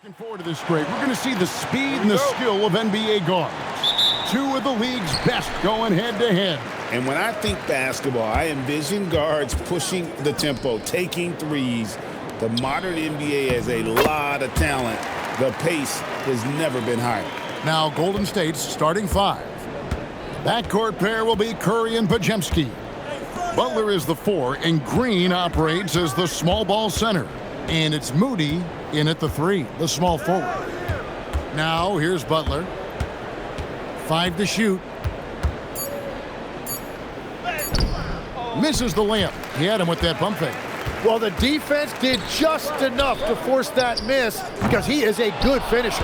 Looking forward to this break. We're going to see the speed and the skill of NBA guards. Two of the league's best going head-to-head. And when I think basketball, I envision guards pushing the tempo, taking threes. The modern NBA has a lot of talent. The pace has never been higher. Now Golden State's starting five. Backcourt pair will be Curry and Podziemski. Butler is the 4, and Green operates as the small ball center. And it's Moody in at the 3, the small forward. Now here's Butler. 5 to shoot. Misses the layup. He had him with that pump fake. Well, the defense did just enough to force that miss because he is a good finisher.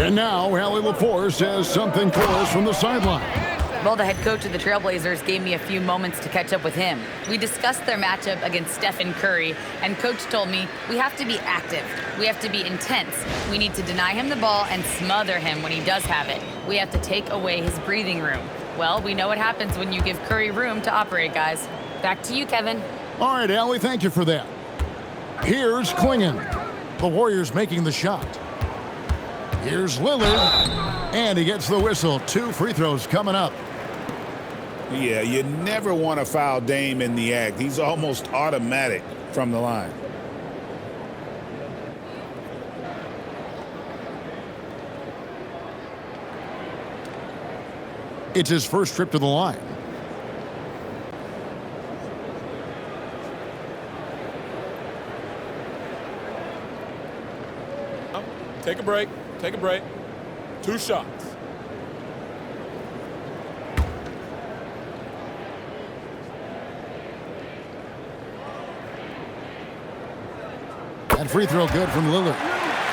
And now Allie LaForce says something for us from the sideline. Well, the head coach of the Trailblazers gave me a few moments to catch up with him. We discussed their matchup against Stephen Curry, and Coach told me we have to be active. We have to be intense. We need to deny him the ball and smother him when he does have it. We have to take away his breathing room. Well, we know what happens when you give Curry room to operate, guys. Back to you, Kevin. All right, Allie, thank you for that. Here's Klingon. The Warriors making the shot. Here's Lillard, and he gets the whistle. 2 free throws coming up. Yeah, you never want to foul Dame in the act. He's almost automatic from the line. It's his first trip to the line. Take a break. Take a break. 2 shots. That free throw good from Lillard.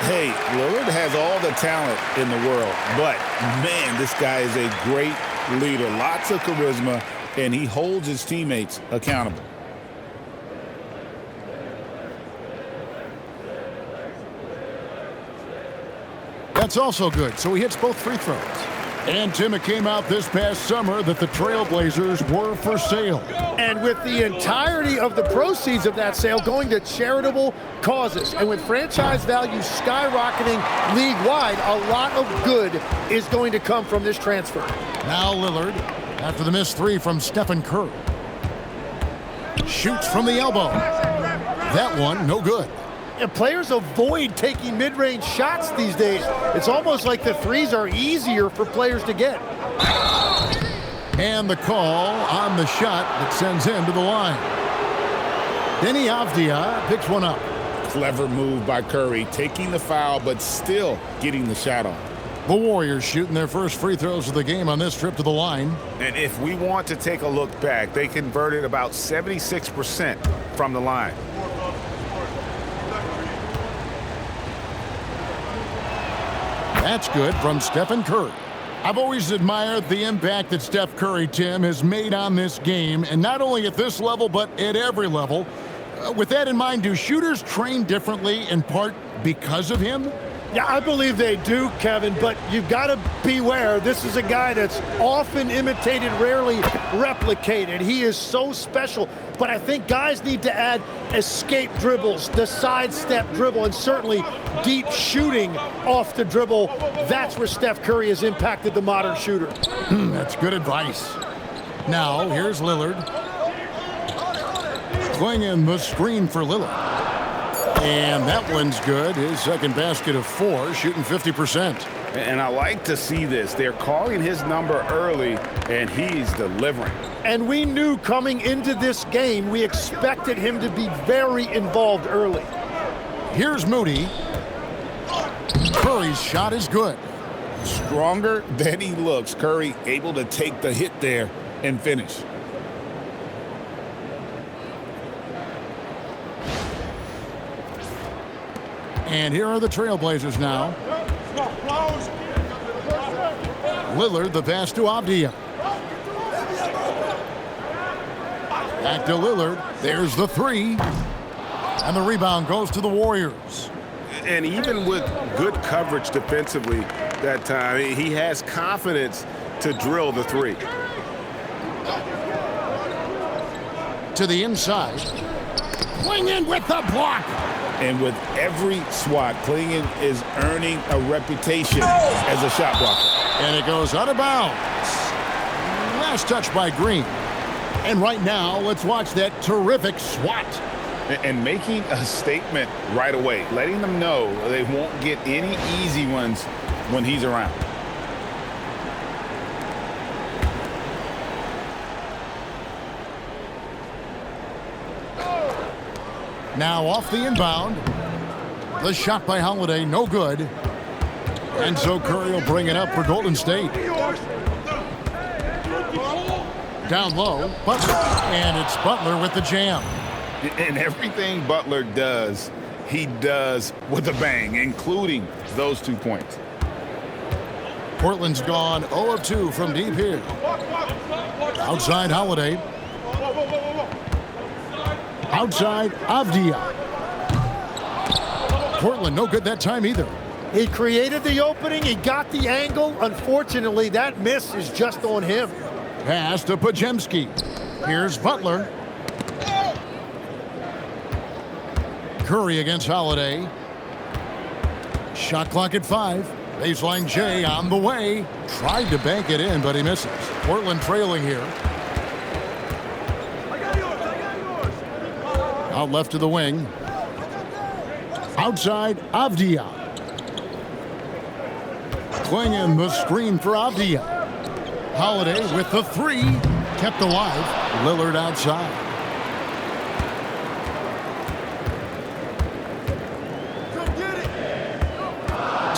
Hey, Lillard has all the talent in the world, but, man, this guy is a great leader. Lots of charisma, and he holds his teammates accountable. That's also good, so he hits both free throws. And, Tim, it came out this past summer that the Trailblazers were for sale. And with the entirety of the proceeds of that sale going to charitable causes, and with franchise value skyrocketing league-wide, a lot of good is going to come from this transfer. Now Lillard, after the missed 3 from Stephen Curry. Shoots from the elbow. That one, no good. And players avoid taking mid-range shots these days. It's almost like the threes are easier for players to get. And the call on the shot that sends him to the line. Denny Avdia picks one up. Clever move by Curry, taking the foul, but still getting the shot on. The Warriors shooting their first free throws of the game on this trip to the line. And if we want to take a look back, they converted about 76% from the line. That's good from Stephen Curry. I've always admired the impact that Steph Curry, Tim, has made on this game, and not only at this level, but at every level. With that in mind, do shooters train differently in part because of him? Yeah, I believe they do, Kevin, but you've got to beware. This is a guy that's often imitated, rarely replicated. He is so special, but I think guys need to add escape dribbles, the sidestep dribble, and certainly deep shooting off the dribble. That's where Steph Curry has impacted the modern shooter. That's good advice. Now, here's Lillard. Swinging the screen for Lillard. And that one's good. His second basket of 4, shooting 50%. And I like to see this. They're calling his number early, and he's delivering. And we knew coming into this game, we expected him to be very involved early. Here's Moody. Curry's shot is good. Stronger than he looks. Curry able to take the hit there and finish. And here are the Trailblazers now. Lillard, the pass to Avdia. Back to Lillard. There's the 3. And the rebound goes to the Warriors. And even with good coverage defensively that time, he has confidence to drill the 3. To the inside. Swing in with the block. And with every swat, Clingan is earning a reputation as a shot blocker. And it goes out of bounds. Last touch by Green. And right now, let's watch that terrific swat. And making a statement right away, letting them know they won't get any easy ones when he's around. Now off the inbound. The shot by Holiday, no good. And so Curry will bring it up for Golden State. Down low, Butler. And it's Butler with the jam. And everything Butler does, he does with a bang, including those 2 points. Portland's gone 0 of 2 from deep here. Outside Holiday. Outside Avdia. Portland no good that time either. He created the opening. He got the angle. Unfortunately, that miss is just on him. Pass to Podziemski. Here's Butler. Curry against Holiday. Shot clock at 5. Baseline J on the way. Tried to bank it in, but he misses. Portland trailing here. Out left to the wing. Outside, Avdia. Clingan the screen for Avdia. Holiday with the 3. Kept alive. Lillard outside.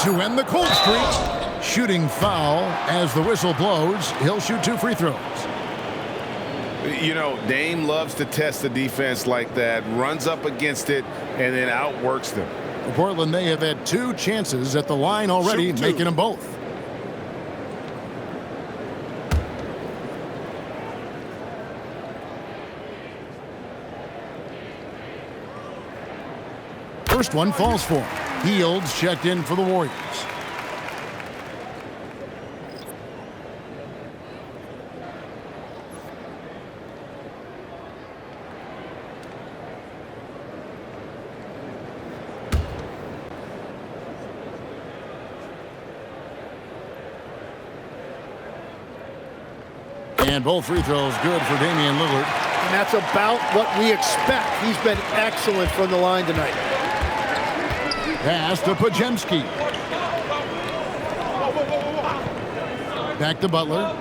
To end the cold streak. Shooting foul as the whistle blows. He'll shoot 2 free throws. You know, Dame loves to test the defense like that, runs up against it, and then outworks them. Portland, they have had 2 chances at the line already, making them both. First one falls for him. Fields checked in for the Warriors. And both free throws good for Damian Lillard. And that's about what we expect. He's been excellent from the line tonight. Pass to Podziemski. Back to Butler.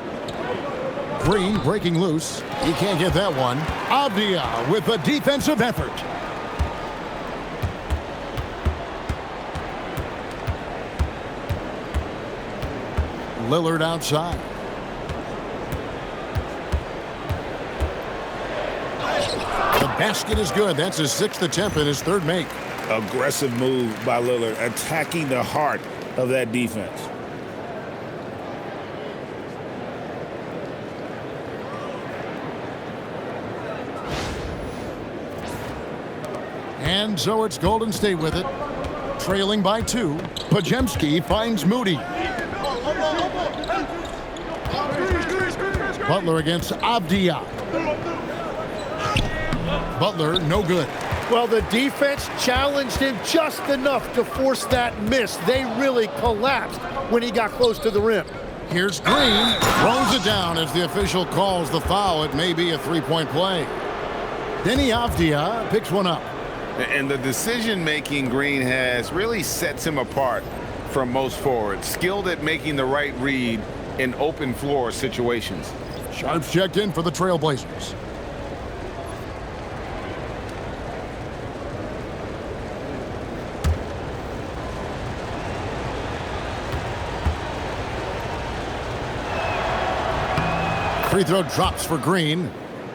Green breaking loose. He can't get that one. Avdia with a defensive effort. Lillard outside. The basket is good. That's his 6th attempt and his 3rd make. Aggressive move by Lillard, attacking the heart of that defense. And so it's Golden State with it. Trailing by 2. Podziemski finds Moody. Butler against Avdia. Butler, no good. Well, the defense challenged him just enough to force that miss. They really collapsed when he got close to the rim. Here's Green. Throws it down as the official calls the foul. It may be a 3-point play. Denny Avdia picks one up. And the decision-making Green has really sets him apart from most forwards. Skilled at making the right read in open floor situations. Sharps checked in for the Trailblazers. Free throw drops for Green.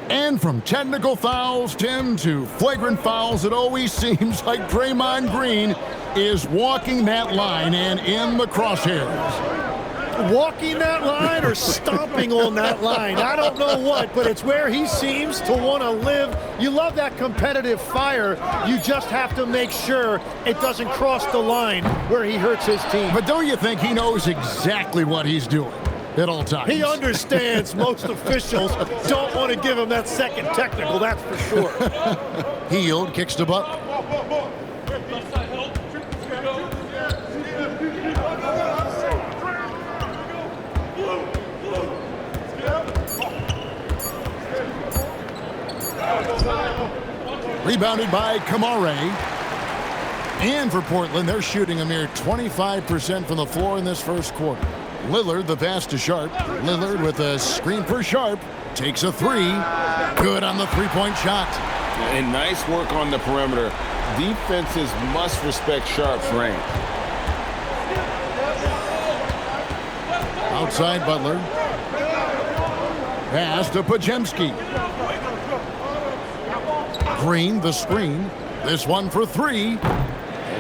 And from technical fouls, Tim, to flagrant fouls, it always seems like Draymond Green is walking that line and in the crosshairs. Walking that line or stomping on that line. I don't know what, but it's where he seems to want to live. You love that competitive fire. You just have to make sure it doesn't cross the line where he hurts his team. But don't you think he knows exactly what he's doing at all times? He understands most officials don't want to give him that second technical, that's for sure. Hield kicks to Butler. Rebounded by Kamare. And for Portland, they're shooting a mere 25% from the floor in this first quarter. Lillard, the pass to Sharp. Lillard with a screen for Sharp. Takes a three. Good on the three-point shot. And nice work on the perimeter. Defenses must respect Sharp's range. Outside Butler. Pass to Podziemski. Green, the screen. This one for three.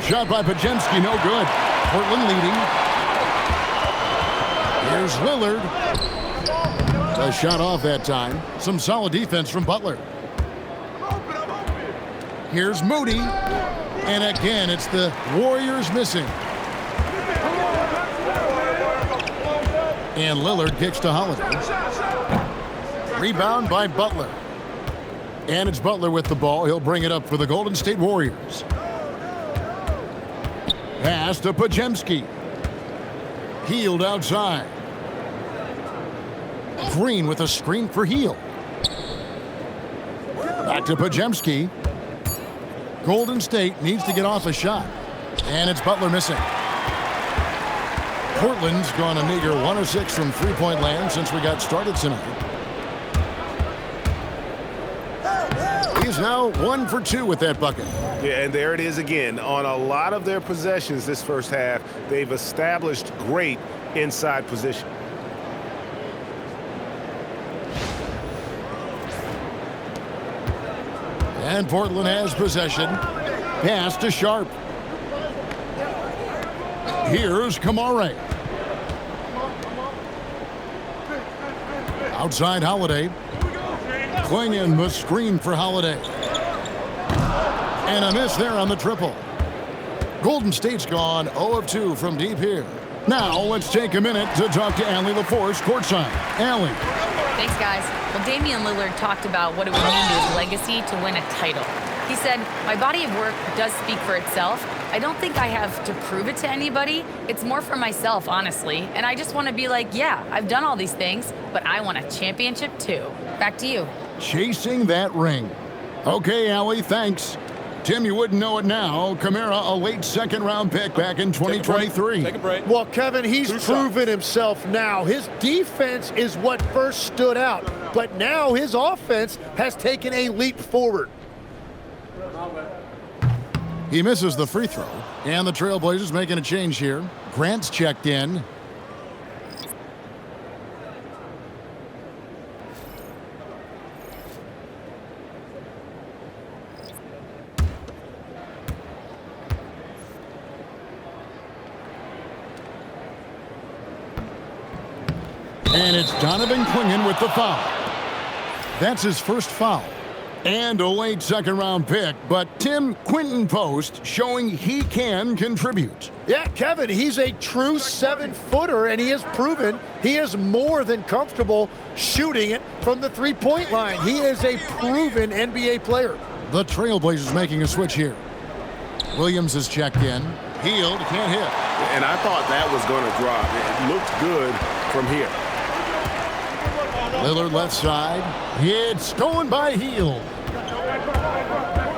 Shot by Podziemski, no good. Portland leading. Here's Lillard. A shot off that time. Some solid defense from Butler. Here's Moody. And again, it's the Warriors missing. And Lillard kicks to Holiday. Rebound by Butler. And it's Butler with the ball. He'll bring it up for the Golden State Warriors. Pass to Podziemski. Hield outside. Green with a screen for Hield. Back to Podziemski. Golden State needs to get off a shot. And it's Butler missing. Portland's gone a meager 1 of 6 from three-point land since we got started tonight. He's now 1 for 2 with that bucket. Yeah, and there it is again. On a lot of their possessions this first half, they've established great inside position. And Portland has possession. Pass to Sharp. Here's Kamare. Outside Holiday. Clingan the screen for Holiday. And a miss there on the triple. Golden State's gone 0 of 2 from deep here. Now let's take a minute to talk to Allie LaForce courtside. Allie. Thanks, guys. Well, Damian Lillard talked about what it would mean to his legacy to win a title. He said, my body of work does speak for itself. I don't think I have to prove it to anybody. It's more for myself, honestly. And I just want to be like, yeah, I've done all these things, but I want a championship too. Back to you. Chasing that ring. Okay, Allie, thanks. Tim, you wouldn't know it now. Kamara, a late second-round pick back in 2023. Take a break. Well, Kevin, he's proven himself now. His defense is what first stood out, but now his offense has taken a leap forward. He misses the free throw, and the Trailblazers making a change here. Grant's checked in. And it's Donovan Clingan with the foul. That's his first foul. And a late second-round pick, but Tim, Quinton Post showing he can contribute. Yeah, Kevin, he's a true 7-footer, and he has proven he is more than comfortable shooting it from the three-point line. He is a proven NBA player. The Trailblazers making a switch here. Williams is checked in. Hield can't hit. And I thought that was going to drop. It looked good from here. Lillard left side. It's stolen by Hield.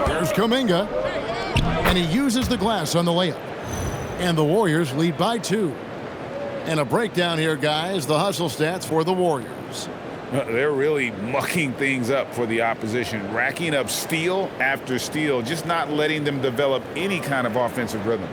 There's Kuminga. And he uses the glass on the layup. And the Warriors lead by 2. And a breakdown here, guys. The hustle stats for the Warriors. They're really mucking things up for the opposition, racking up steal after steal, just not letting them develop any kind of offensive rhythm.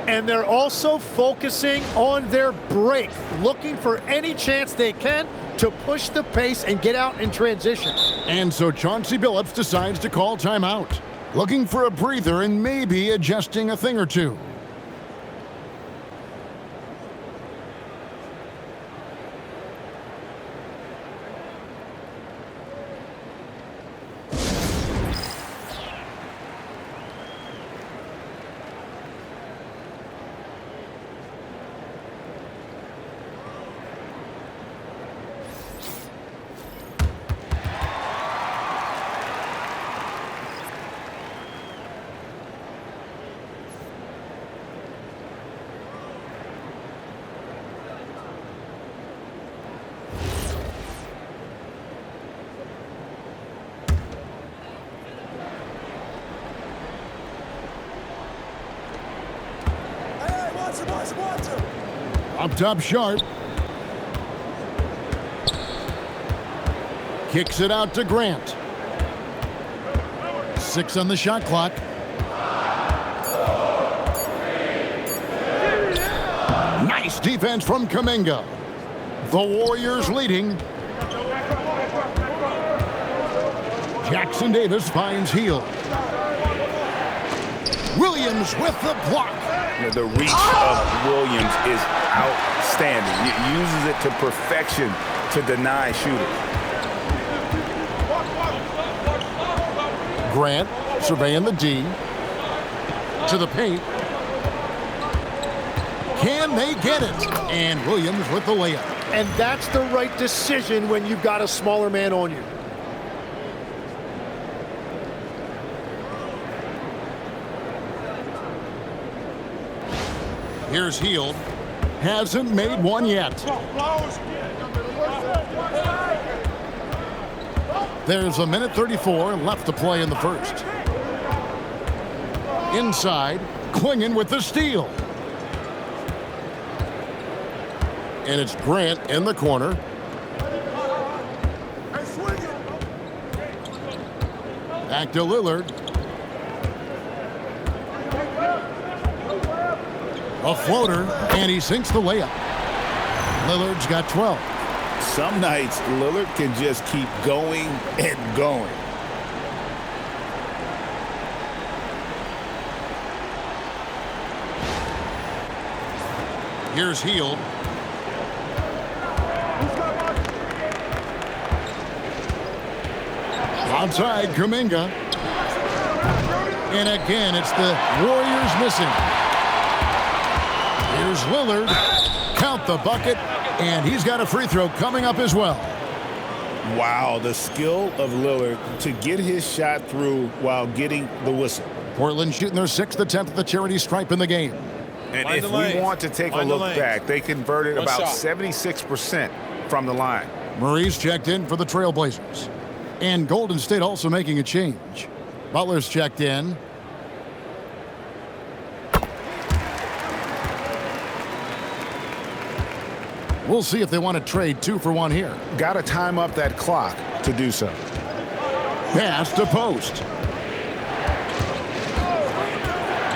And they're also focusing on their break, looking for any chance they can to push the pace and get out in transition. And so Chauncey Billups decides to call timeout, looking for a breather and maybe adjusting a thing or two. Up top, Sharp. Kicks it out to Grant. 6 on the shot clock. Nice defense from Kuminga. The Warriors leading. Jackson Davis finds Hield. Williams with the block. The reach of Williams is outstanding. He uses it to perfection to deny shooters. Grant surveying the D. To the paint. Can they get it? And Williams with the layup. And that's the right decision when you've got a smaller man on you. Here's Hield. Hasn't made one yet. There's a minute 34 left to play in the first. Inside, Klingon with the steal. And it's Grant in the corner. Back to Lillard. A floater, and he sinks the layup. Lillard's got 12. Some nights, Lillard can just keep going and going. Here's Hield. Outside, Kuminga. And again, it's the Warriors missing. Here's Lillard. Count the bucket. And he's got a free throw coming up as well. Wow, the skill of Lillard to get his shot through while getting the whistle. Portland shooting their 6th attempt at the charity stripe in the game. And Find if the lane. we want to take a Find the look lane. back, they converted One about shot. 76% from the line. Murray's checked in for the Trailblazers. And Golden State also making a change. Butler's checked in. We'll see if they want to trade 2 for 1 here. Got to time up that clock to do so. Pass to post.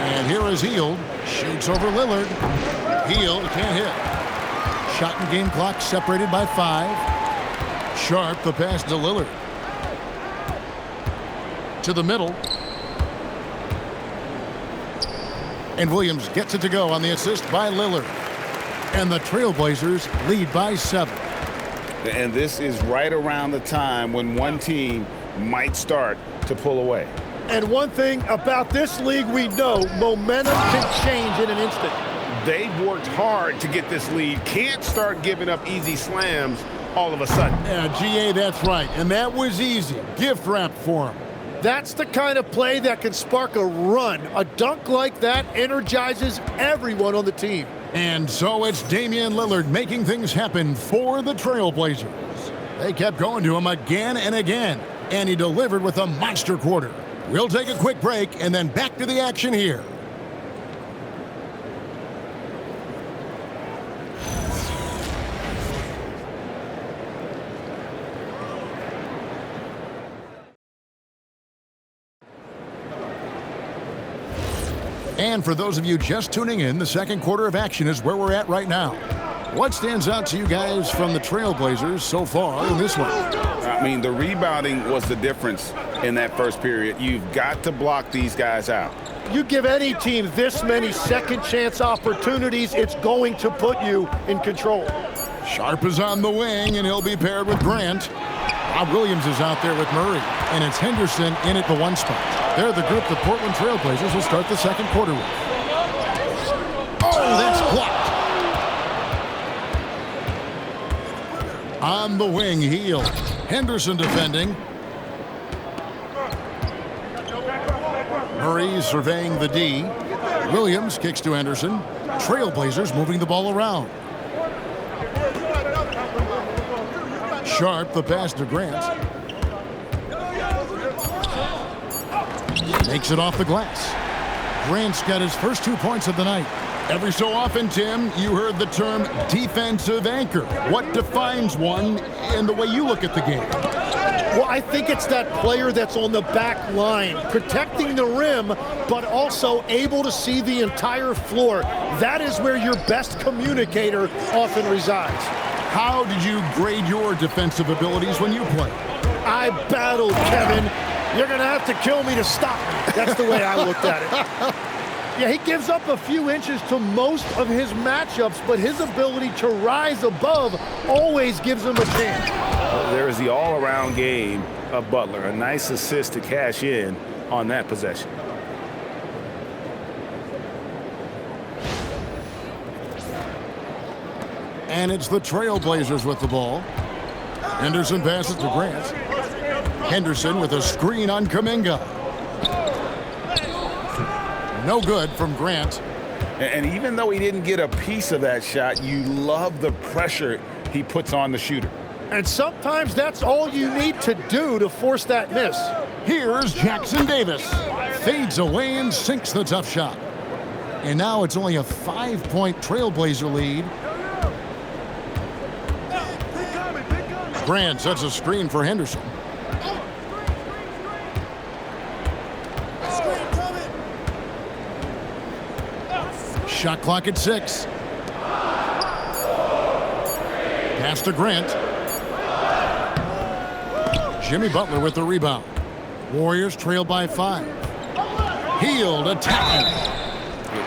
And here is Hield. Shoots over Lillard. Hield can't hit. Shot and game clock separated by 5. Sharp the pass to Lillard. To the middle. And Williams gets it to go on the assist by Lillard. And the Trailblazers lead by 7. And this is right around the time when one team might start to pull away. And one thing about this league we know, momentum can change in an instant. They've worked hard to get this lead. Can't start giving up easy slams all of a sudden. Yeah, GA, that's right. And that was easy. Gift wrap for him. That's the kind of play that can spark a run. A dunk like that energizes everyone on the team. And so it's Damian Lillard making things happen for the Trailblazers. They kept going to him again and again, and he delivered with a monster quarter. We'll take a quick break and then back to the action here. And for those of you just tuning in, the second quarter of action is where we're at right now. What stands out to you guys from the Trailblazers so far in this one? I mean, the rebounding was the difference in that first period. You've got to block these guys out. You give any team this many second chance opportunities, it's going to put you in control. Sharp is on the wing, and he'll be paired with Grant. Bob Williams is out there with Murray, and it's Henderson in at the 1 spot. They're the group the Portland Trailblazers will start the second quarter with. Oh, that's blocked. On the wing, Hield. Henderson defending. Murray surveying the D. Williams kicks to Henderson. Trailblazers moving the ball around. Sharp the pass to Grant. Makes it off the glass. Grant's got his first 2 points of the night. Every so often, Tim, you heard the term defensive anchor. What defines one in the way you look at the game? Well, I think it's that player that's on the back line, protecting the rim, but also able to see the entire floor. That is where your best communicator often resides. How did you grade your defensive abilities when you played? I battled, Kevin. You're going to have to kill me to stop me. That's the way I looked at it. Yeah, he gives up a few inches to most of his matchups, but his ability to rise above always gives him a chance. There is the all-around game of Butler. A nice assist to cash in on that possession. And it's the Trailblazers with the ball. Henderson passes to Grant. Henderson with a screen on Kuminga. No good from Grant. And even though he didn't get a piece of that shot, you love the pressure he puts on the shooter. And sometimes that's all you need to do to force that miss. Here's Jackson Davis. Fades away and sinks the tough shot. And now it's only a 5-point Trailblazer lead. Grant sets a screen for Henderson. Shot clock at 6. Pass to Grant. Jimmy Butler with the rebound. Warriors trail by 5. Hield attacking.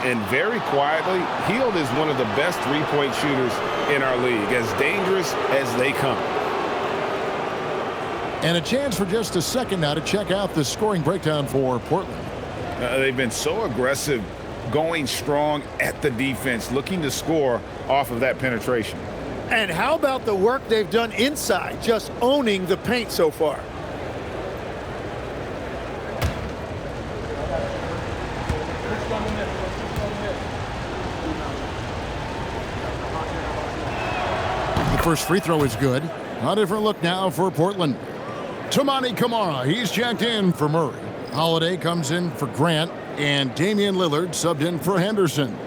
And very quietly, Hield is one of the best three-point shooters in our league, as dangerous as they come. And a chance for just a second now to check out the scoring breakdown for Portland. They've been so aggressive, going strong at the defense, looking to score off of that penetration. And how about the work they've done inside, just owning the paint so far? The first free throw is good. A different look now for Portland. Toumani Camara, he's checked in for Murray. Holiday comes in for Grant, and Damian Lillard subbed in for Henderson.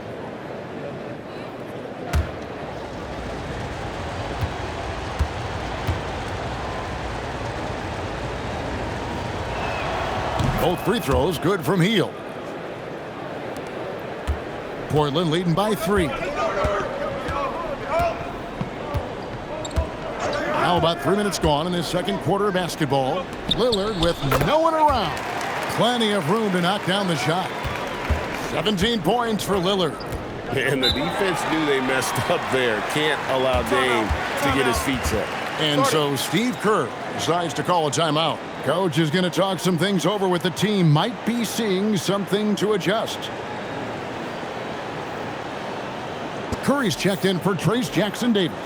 Both free throws good from Hield. Portland leading by 3. Now about 3 minutes gone in this second quarter of basketball. Lillard with no one around. Plenty of room to knock down the shot. 17 points for Lillard. And the defense knew they messed up there. Can't allow Dame to get his feet set. And so Steve Kerr decides to call a timeout. Coach is going to talk some things over with the team. Might be seeing something to adjust. Curry's checked in for Trace Jackson Davis.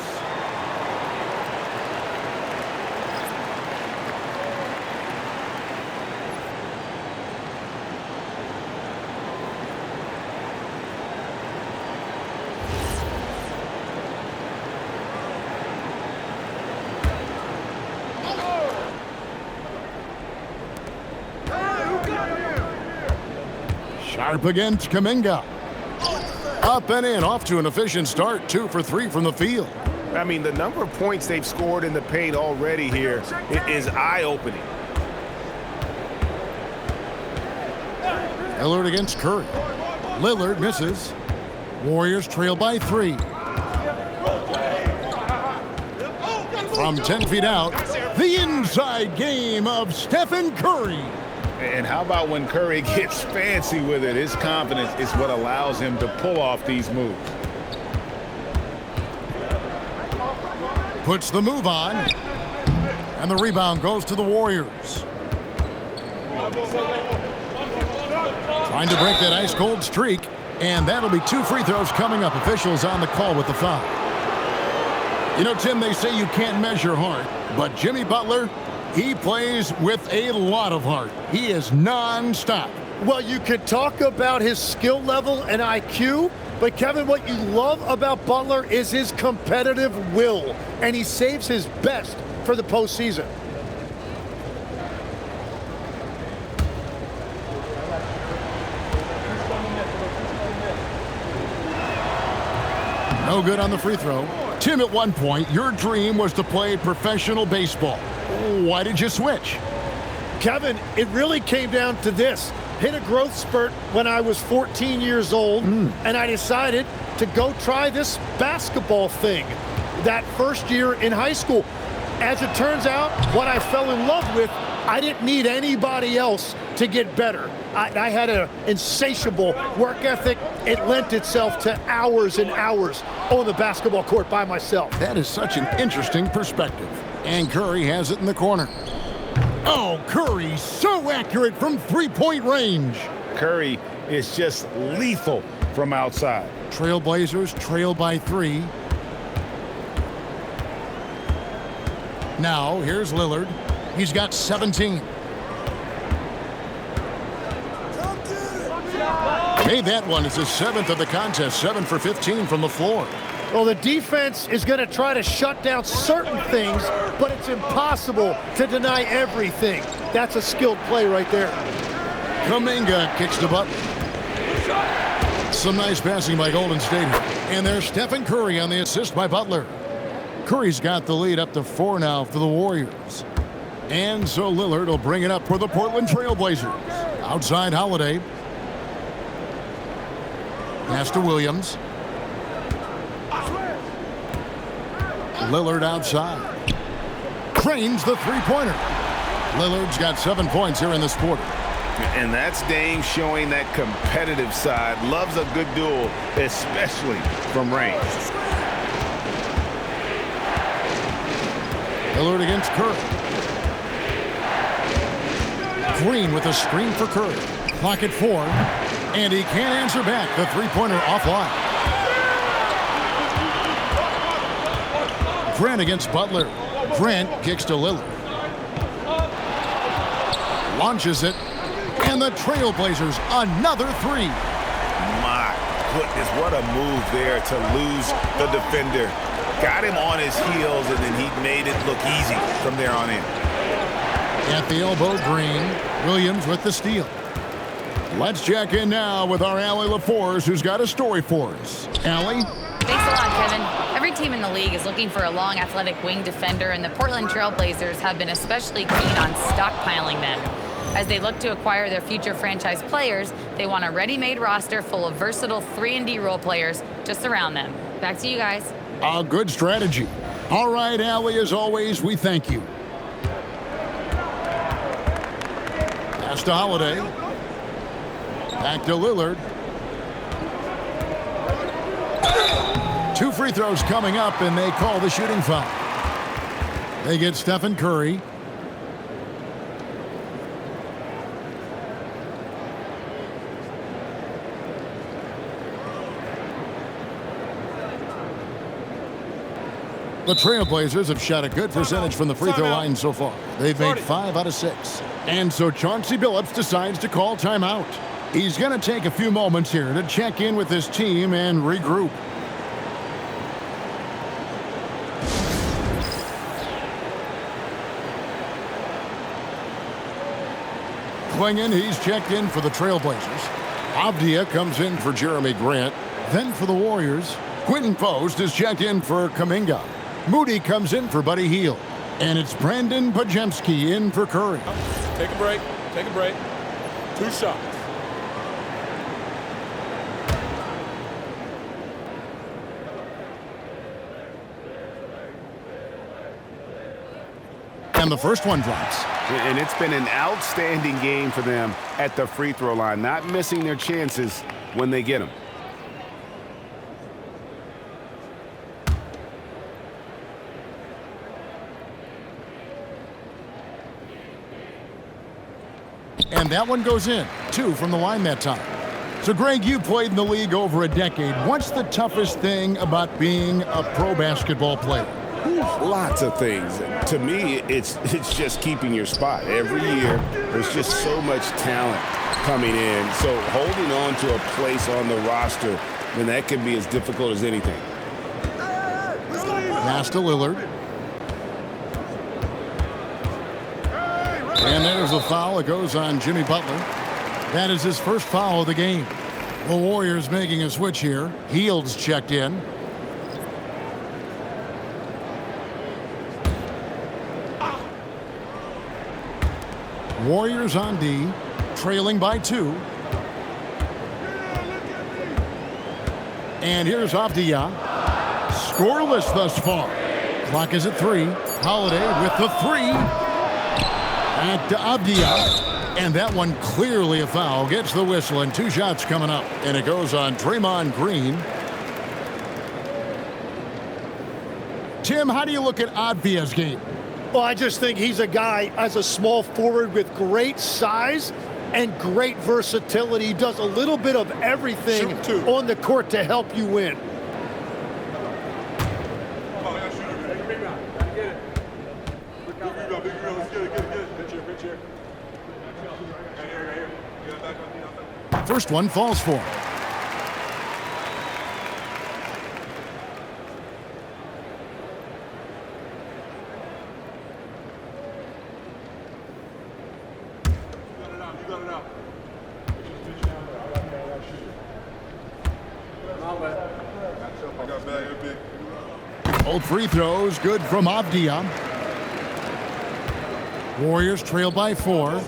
Sharp against Kuminga. Up and in, off to an efficient start. 2 for 3 from the field. I mean, the number of points they've scored in the paint already here is eye-opening. Lillard against Curry. Lillard misses. Warriors trail by 3. From 10 feet out, the inside game of Stephen Curry. And how about when Curry gets fancy with it? His confidence is what allows him to pull off these moves. Puts the move on. And the rebound goes to the Warriors. Trying to break that ice-cold streak. And that'll be 2 free throws coming up. Officials on the call with the foul. You know, Tim, they say you can't measure heart. But Jimmy Butler, he plays with a lot of heart. He is non-stop. Well, you could talk about his skill level and IQ, but Kevin, what you love about Butler is his competitive will, and he saves his best for the postseason. No good on the free throw. Tim, at one point, your dream was to play professional baseball. Why did you switch? Kevin, it really came down to this. Hit a growth spurt when I was 14 years old, and I decided to go try this basketball thing that first year in high school. As it turns out, what I fell in love with, I didn't need anybody else to get better. I had an insatiable work ethic. It lent itself to hours and hours on the basketball court by myself. That is such an interesting perspective. And Curry has it in the corner. Oh, Curry, so accurate from three-point range. Curry is just lethal from outside. Trailblazers trail by 3. Now, here's Lillard. He's got 17. Made that one. It's his 7th of the contest. 7 for 15 from the floor. Well, the defense is going to try to shut down certain things, but it's impossible to deny everything. That's a skilled play right there. Kuminga kicks to Butler. Some nice passing by Golden State. And there's Stephen Curry on the assist by Butler. Curry's got the lead up to 4 now for the Warriors. And so Lillard will bring it up for the Portland Trailblazers. Outside Holiday. Pass to Williams. Lillard outside. Cranes the three-pointer. Lillard's got 7 points here in this quarter. And that's Dame showing that competitive side. Loves a good duel, especially from range. Lillard against Curry. Green with a screen for Curry. Clock at 4. And he can't answer back. The three-pointer offline. Grant against Butler. Grant kicks to Lillard. Launches it. And the Trailblazers, another 3. My goodness, what a move there to lose the defender. Got him on his heels, and then he made it look easy from there on in. At the elbow, Green. Williams with the steal. Let's check in now with our Allie LaForce, who's got a story for us. Allie? Thanks a lot, Kevin. Every team in the league is looking for a long, athletic wing defender, and the Portland Trailblazers have been especially keen on stockpiling them. As they look to acquire their future franchise players, they want a ready-made roster full of versatile 3-and-D role players to surround them. Back to you guys. A good strategy. All right, Allie, as always, we thank you. Pass to Holiday. Back to Lillard. 2 free throws coming up, and they call the shooting foul. They get Stephen Curry. The Trailblazers have shot a good percentage from the free throw line so far. They've made 5 out of 6. And so Chauncey Billups decides to call timeout. He's going to take a few moments here to check in with his team and regroup. Klingon, he's checked in for the Trailblazers. Avdia comes in for Jeremy Grant. Then for the Warriors, Quentin Post is checked in for Kuminga. Moody comes in for Buddy Hield. And it's Brandon Pajemski in for Curry. Take a break. Take a break. 2 shots. And the first one drops. And it's been an outstanding game for them at the free throw line, not missing their chances when they get them. And that one goes in. 2 from the line that time. So, Greg, you played in the league over a decade. What's the toughest thing about being a pro basketball player? Lots of things. To me, it's just keeping your spot. Every year, there's just so much talent coming in. So holding on to a place on the roster, then that can be as difficult as anything. Pass to Lillard. And there's a foul. It goes on Jimmy Butler. That is his first foul of the game. The Warriors making a switch here. Hield's checked in. Warriors on D, trailing by 2. And here's Avdia. Scoreless thus far. Clock is at 3. Holiday with the 3. Back to Avdia. And that one clearly a foul. Gets the whistle and 2 shots coming up. And it goes on Draymond Green. Tim, how do you look at Avdia's game? Well, I just think he's a guy as a small forward with great size and great versatility. He does a little bit of everything on the court to help you win. First one falls for him. Both free throws good from Avdia. Warriors trail by 4.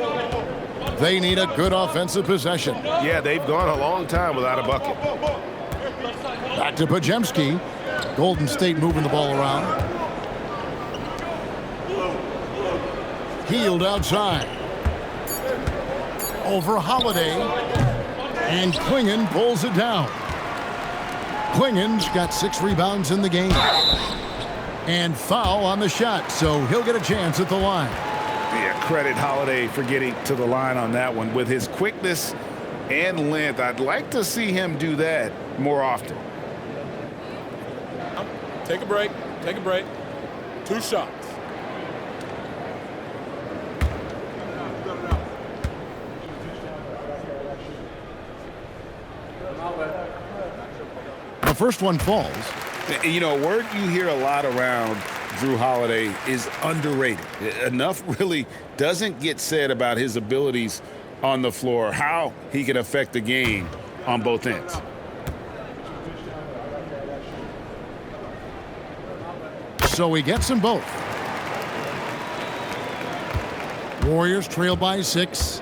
They need a good offensive possession. Yeah, they've gone a long time without a bucket. Back to Pajemski. Golden State moving the ball around. Healed outside. Over Holiday. And Klingon pulls it down. Klingon's got 6 rebounds in the game. And foul on the shot, so he'll get a chance at the line. Yeah, credit Holiday for getting to the line on that one. With his quickness and length, I'd like to see him do that more often. Take a break. Take a break. 2 shots. The first one falls. You know, a word you hear a lot around Drew Holiday is underrated. Enough really doesn't get said about his abilities on the floor, how he can affect the game on both ends. So he gets them both. Warriors trail by 6.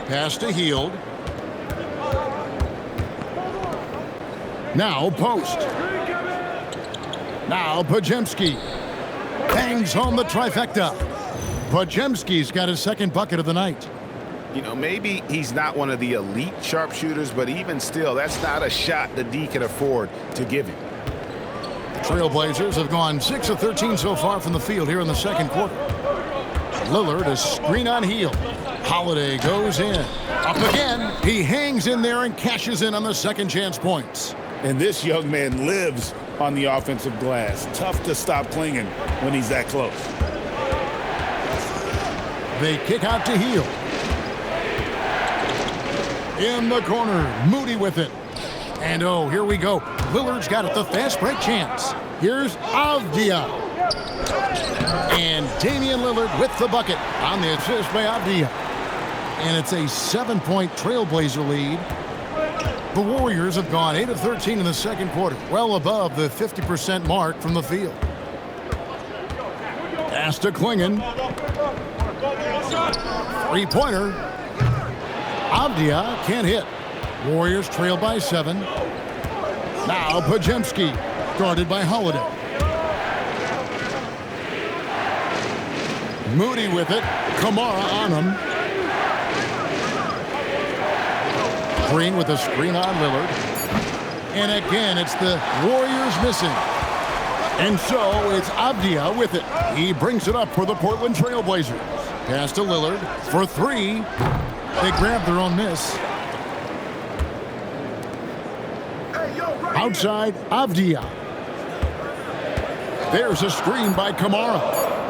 Pass to Hield. Now post. Now Pajemski. Bangs home the trifecta. Pajemski's got his second bucket of the night. You know, maybe he's not one of the elite sharpshooters, but even still, that's not a shot the D can afford to give him. The Trailblazers have gone 6 of 13 so far from the field here in the second quarter. Lillard is screen on Hield. Holiday goes in. Up again. He hangs in there and cashes in on the second chance points. And this young man lives on the offensive glass. Tough to stop Klingon when he's that close. They kick out to Hield. In the corner, Moody with it. And oh, here we go. Lillard's got it, the fast break chance. Here's Avdia. And Damian Lillard with the bucket on the assist by Avdia. And it's a 7-point Trailblazer lead. The Warriors have gone 8 of 13 in the second quarter, well above the 50% mark from the field. Pass to Klingon. Three-pointer. Avdia can't hit. Warriors trail by 7. Now Pajemski, guarded by Holiday. Moody with it. Kamara on him. Green with a screen on Lillard. And again, it's the Warriors missing. And so it's Avdia with it. He brings it up for the Portland Trailblazers. Pass to Lillard for 3. They grab their own miss. Outside, Avdia. There's a screen by Kamara.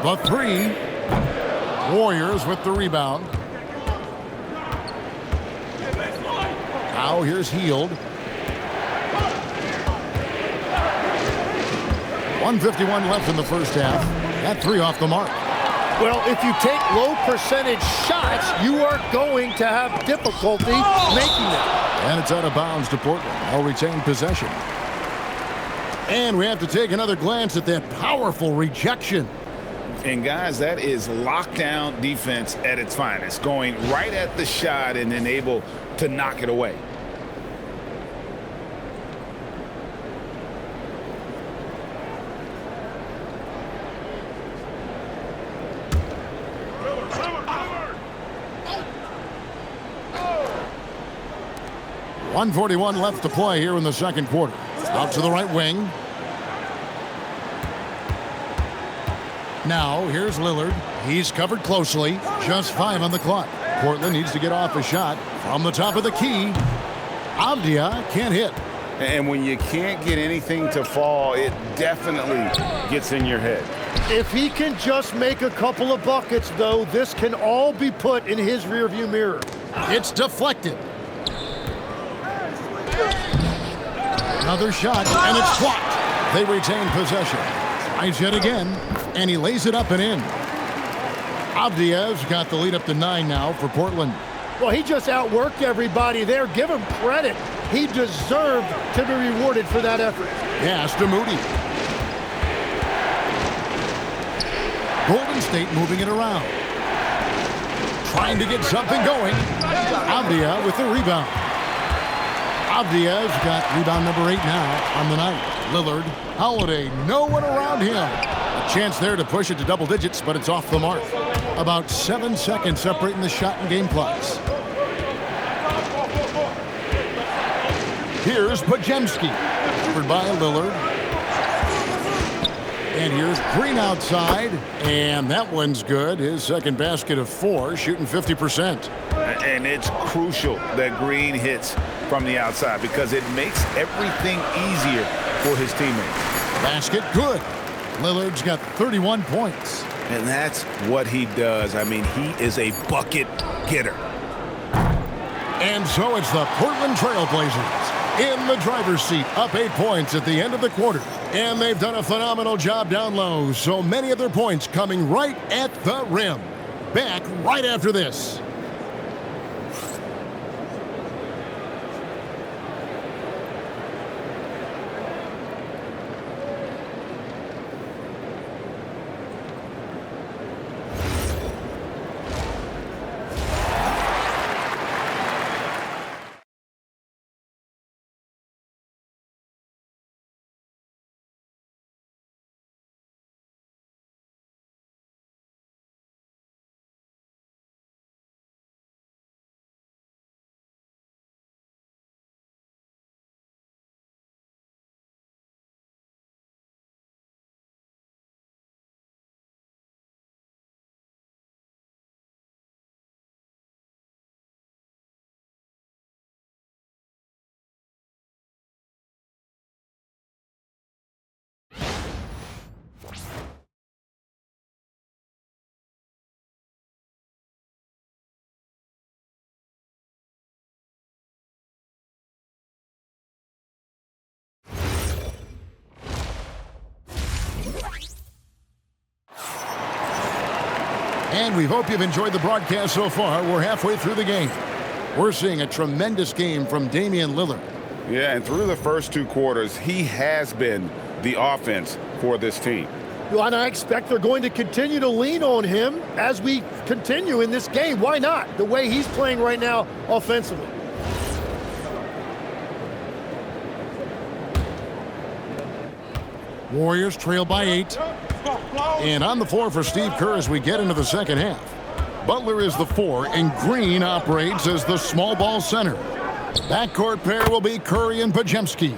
The 3. Warriors with the rebound. Now here's Hield. 1:51 left in the first half. That 3 off the mark. Well, if you take low percentage shots, you are going to have difficulty making them. And it's out of bounds to Portland. They'll retain possession. And we have to take another glance at that powerful rejection. And, guys, that is lockdown defense at its finest, going right at the shot and then able to knock it away. .141 left to play here in the second quarter. Out to the right wing. Now, here's Lillard. He's covered closely. Just 5 on the clock. Portland needs to get off a shot from the top of the key. Avdia can't hit. And when you can't get anything to fall, it definitely gets in your head. If he can just make a couple of buckets, though, this can all be put in his rearview mirror. It's deflected. Another shot, and it's blocked. They retain possession. Tries yet again, and he lays it up and in. Avdia's got the lead up to 9 now for Portland. Well, he just outworked everybody there. Give him credit. He deserved to be rewarded for that effort. Pass to Moody. Golden State moving it around. Trying to get something going. Avdia with the rebound. Avdia's got rebound number 8 now on the night. Lillard, Holiday, no one around him. A chance there to push it to double digits, but it's off the mark. About 7 seconds separating the shot and game clocks. Here's Podziemski, covered by Lillard. And here's Green outside, and that one's good. His second basket of 4, shooting 50%. And it's crucial that Green hits from the outside because it makes everything easier for his teammates. Basket good. Lillard's got 31 points. And that's what he does. I mean, he is a bucket getter. And so it's the Portland Trail Blazers in the driver's seat, up 8 points at the end of the quarter. And they've done a phenomenal job down low. So many of their points coming right at the rim. Back right after this. And we hope you've enjoyed the broadcast so far. We're halfway through the game. We're seeing a tremendous game from Damian Lillard. Yeah, and through the first 2 quarters, he has been the offense for this team. Well, and I expect they're going to continue to lean on him as we continue in this game. Why not? The way he's playing right now offensively. Warriors trail by 8. And on the floor for Steve Kerr as we get into the second half. Butler is the 4, and Green operates as the small ball center. Backcourt pair will be Curry and Podziemski.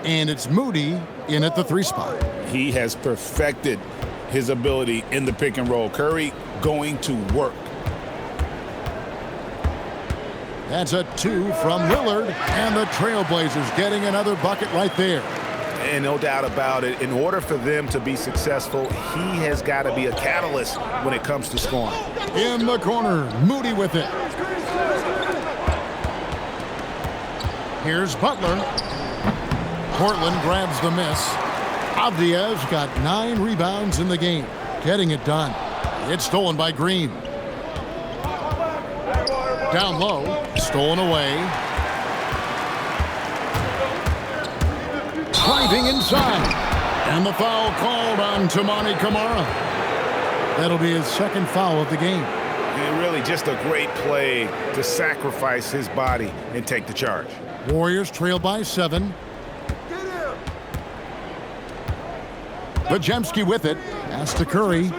And it's Moody in at the 3 spot. He has perfected his ability in the pick and roll. Curry going to work. That's a 2 from Lillard, and the Trailblazers getting another bucket right there. And no doubt about it, in order for them to be successful, he has got to be a catalyst when it comes to scoring. In the corner, Moody with it. Here's Butler. Portland grabs the miss. Avdia's got 9 rebounds in the game, getting it done. It's stolen by Green. Down low, stolen away. Driving inside. And the foul called on Toumani Camara. That'll be his second foul of the game. And really just a great play to sacrifice his body and take the charge. Warriors trail by 7. Pajemski with it. Pass to Curry.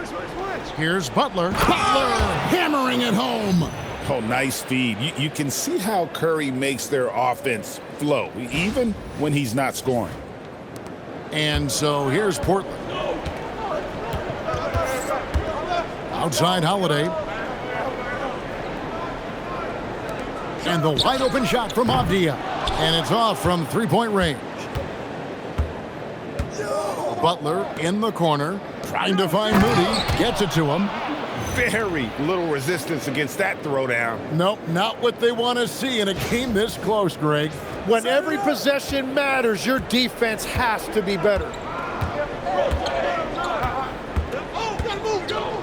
Here's Butler. Butler hammering it home. Oh, nice feed. You can see how Curry makes their offense flow, even when he's not scoring. And so here's Portland. Outside Holiday. And the wide open shot from Avdia. And it's off from three-point range. Butler in the corner, trying to find Moody. Gets it to him. Very little resistance against that throwdown. Nope, not what they want to see in a game this close, Greg. When every possession matters, your defense has to be better.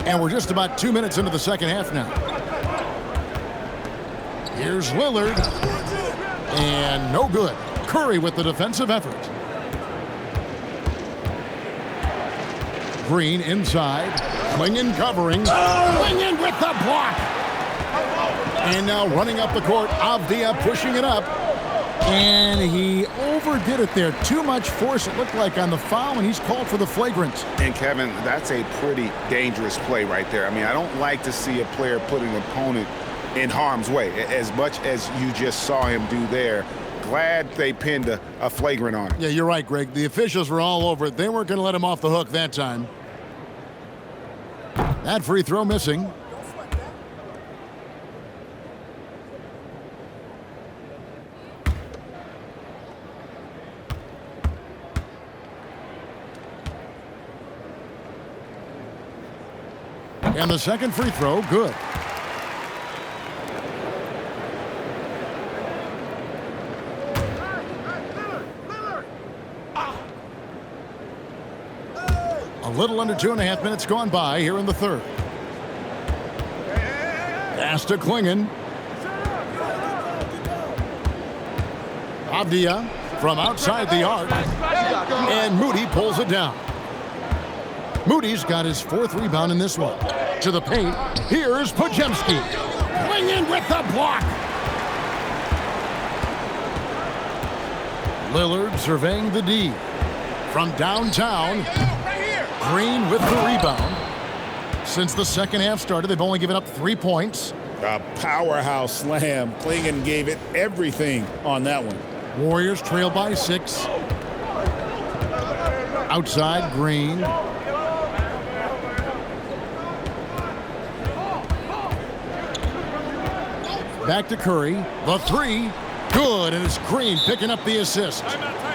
And we're just about 2 minutes into the second half now. Here's Lillard. And no good. Curry with the defensive effort. Green inside. Klingon covering. Klingon with the block. And now running up the court. Avdia pushing it up. And he overdid it there. Too much force, it looked like, on the foul, and he's called for the flagrant. And, Kevin, that's a pretty dangerous play right there. I mean, I don't like to see a player put an opponent in harm's way, as much as you just saw him do there. Glad they pinned a flagrant on him. Yeah, you're right, Greg. The officials were all over it. They weren't going to let him off the hook that time. That free throw missing. And the second free throw, good. A little under 2.5 minutes gone by here in the third. Pass to Klingon. Avdia from outside the arc. And Moody pulls it down. Moody's got his 4th rebound in this one. To the paint. Here's Pajemski. Klingon with the block. Lillard surveying the D. From downtown. Green with the rebound. Since the second half started, they've only given up 3 points. A powerhouse slam. Klingon gave it everything on that one. Warriors trail by 6. Outside, Green. Back to Curry. The 3. Good, and it's Green picking up the assist.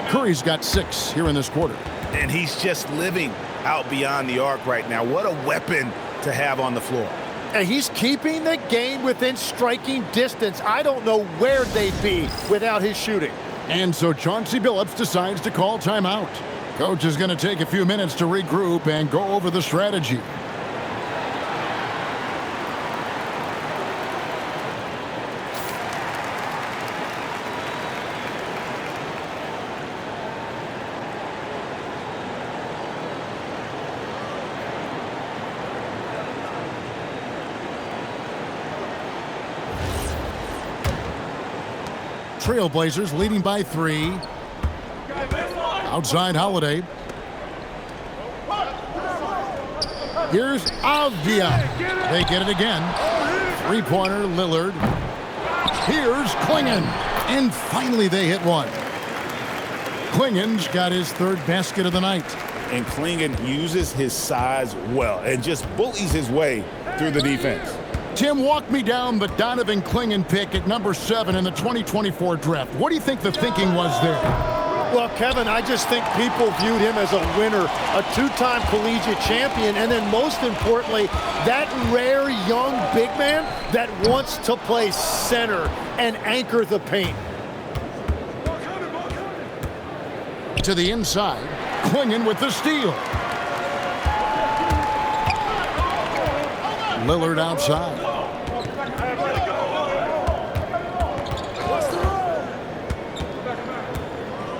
Curry's got 6 here in this quarter. And he's just living out beyond the arc right now. What a weapon to have on the floor. And he's keeping the game within striking distance. I don't know where they'd be without his shooting. And so Chauncey Billups decides to call timeout. Coach is going to take a few minutes to regroup and go over the strategy. Trailblazers leading by 3. Outside Holiday. Here's Avdia. They get it again. 3-pointer Lillard. Here's Klingon. And finally they hit one. Klingon's got his 3rd basket of the night. And Klingon uses his size well and just bullies his way through the defense. Tim, walk me down the Donovan Klingon pick at number 7 in the 2024 draft. What do you think the thinking was there? Well, Kevin, I just think people viewed him as a winner, a 2-time collegiate champion, and then most importantly, that rare young big man that wants to play center and anchor the paint. To the inside, Klingon with the steal. Lillard outside.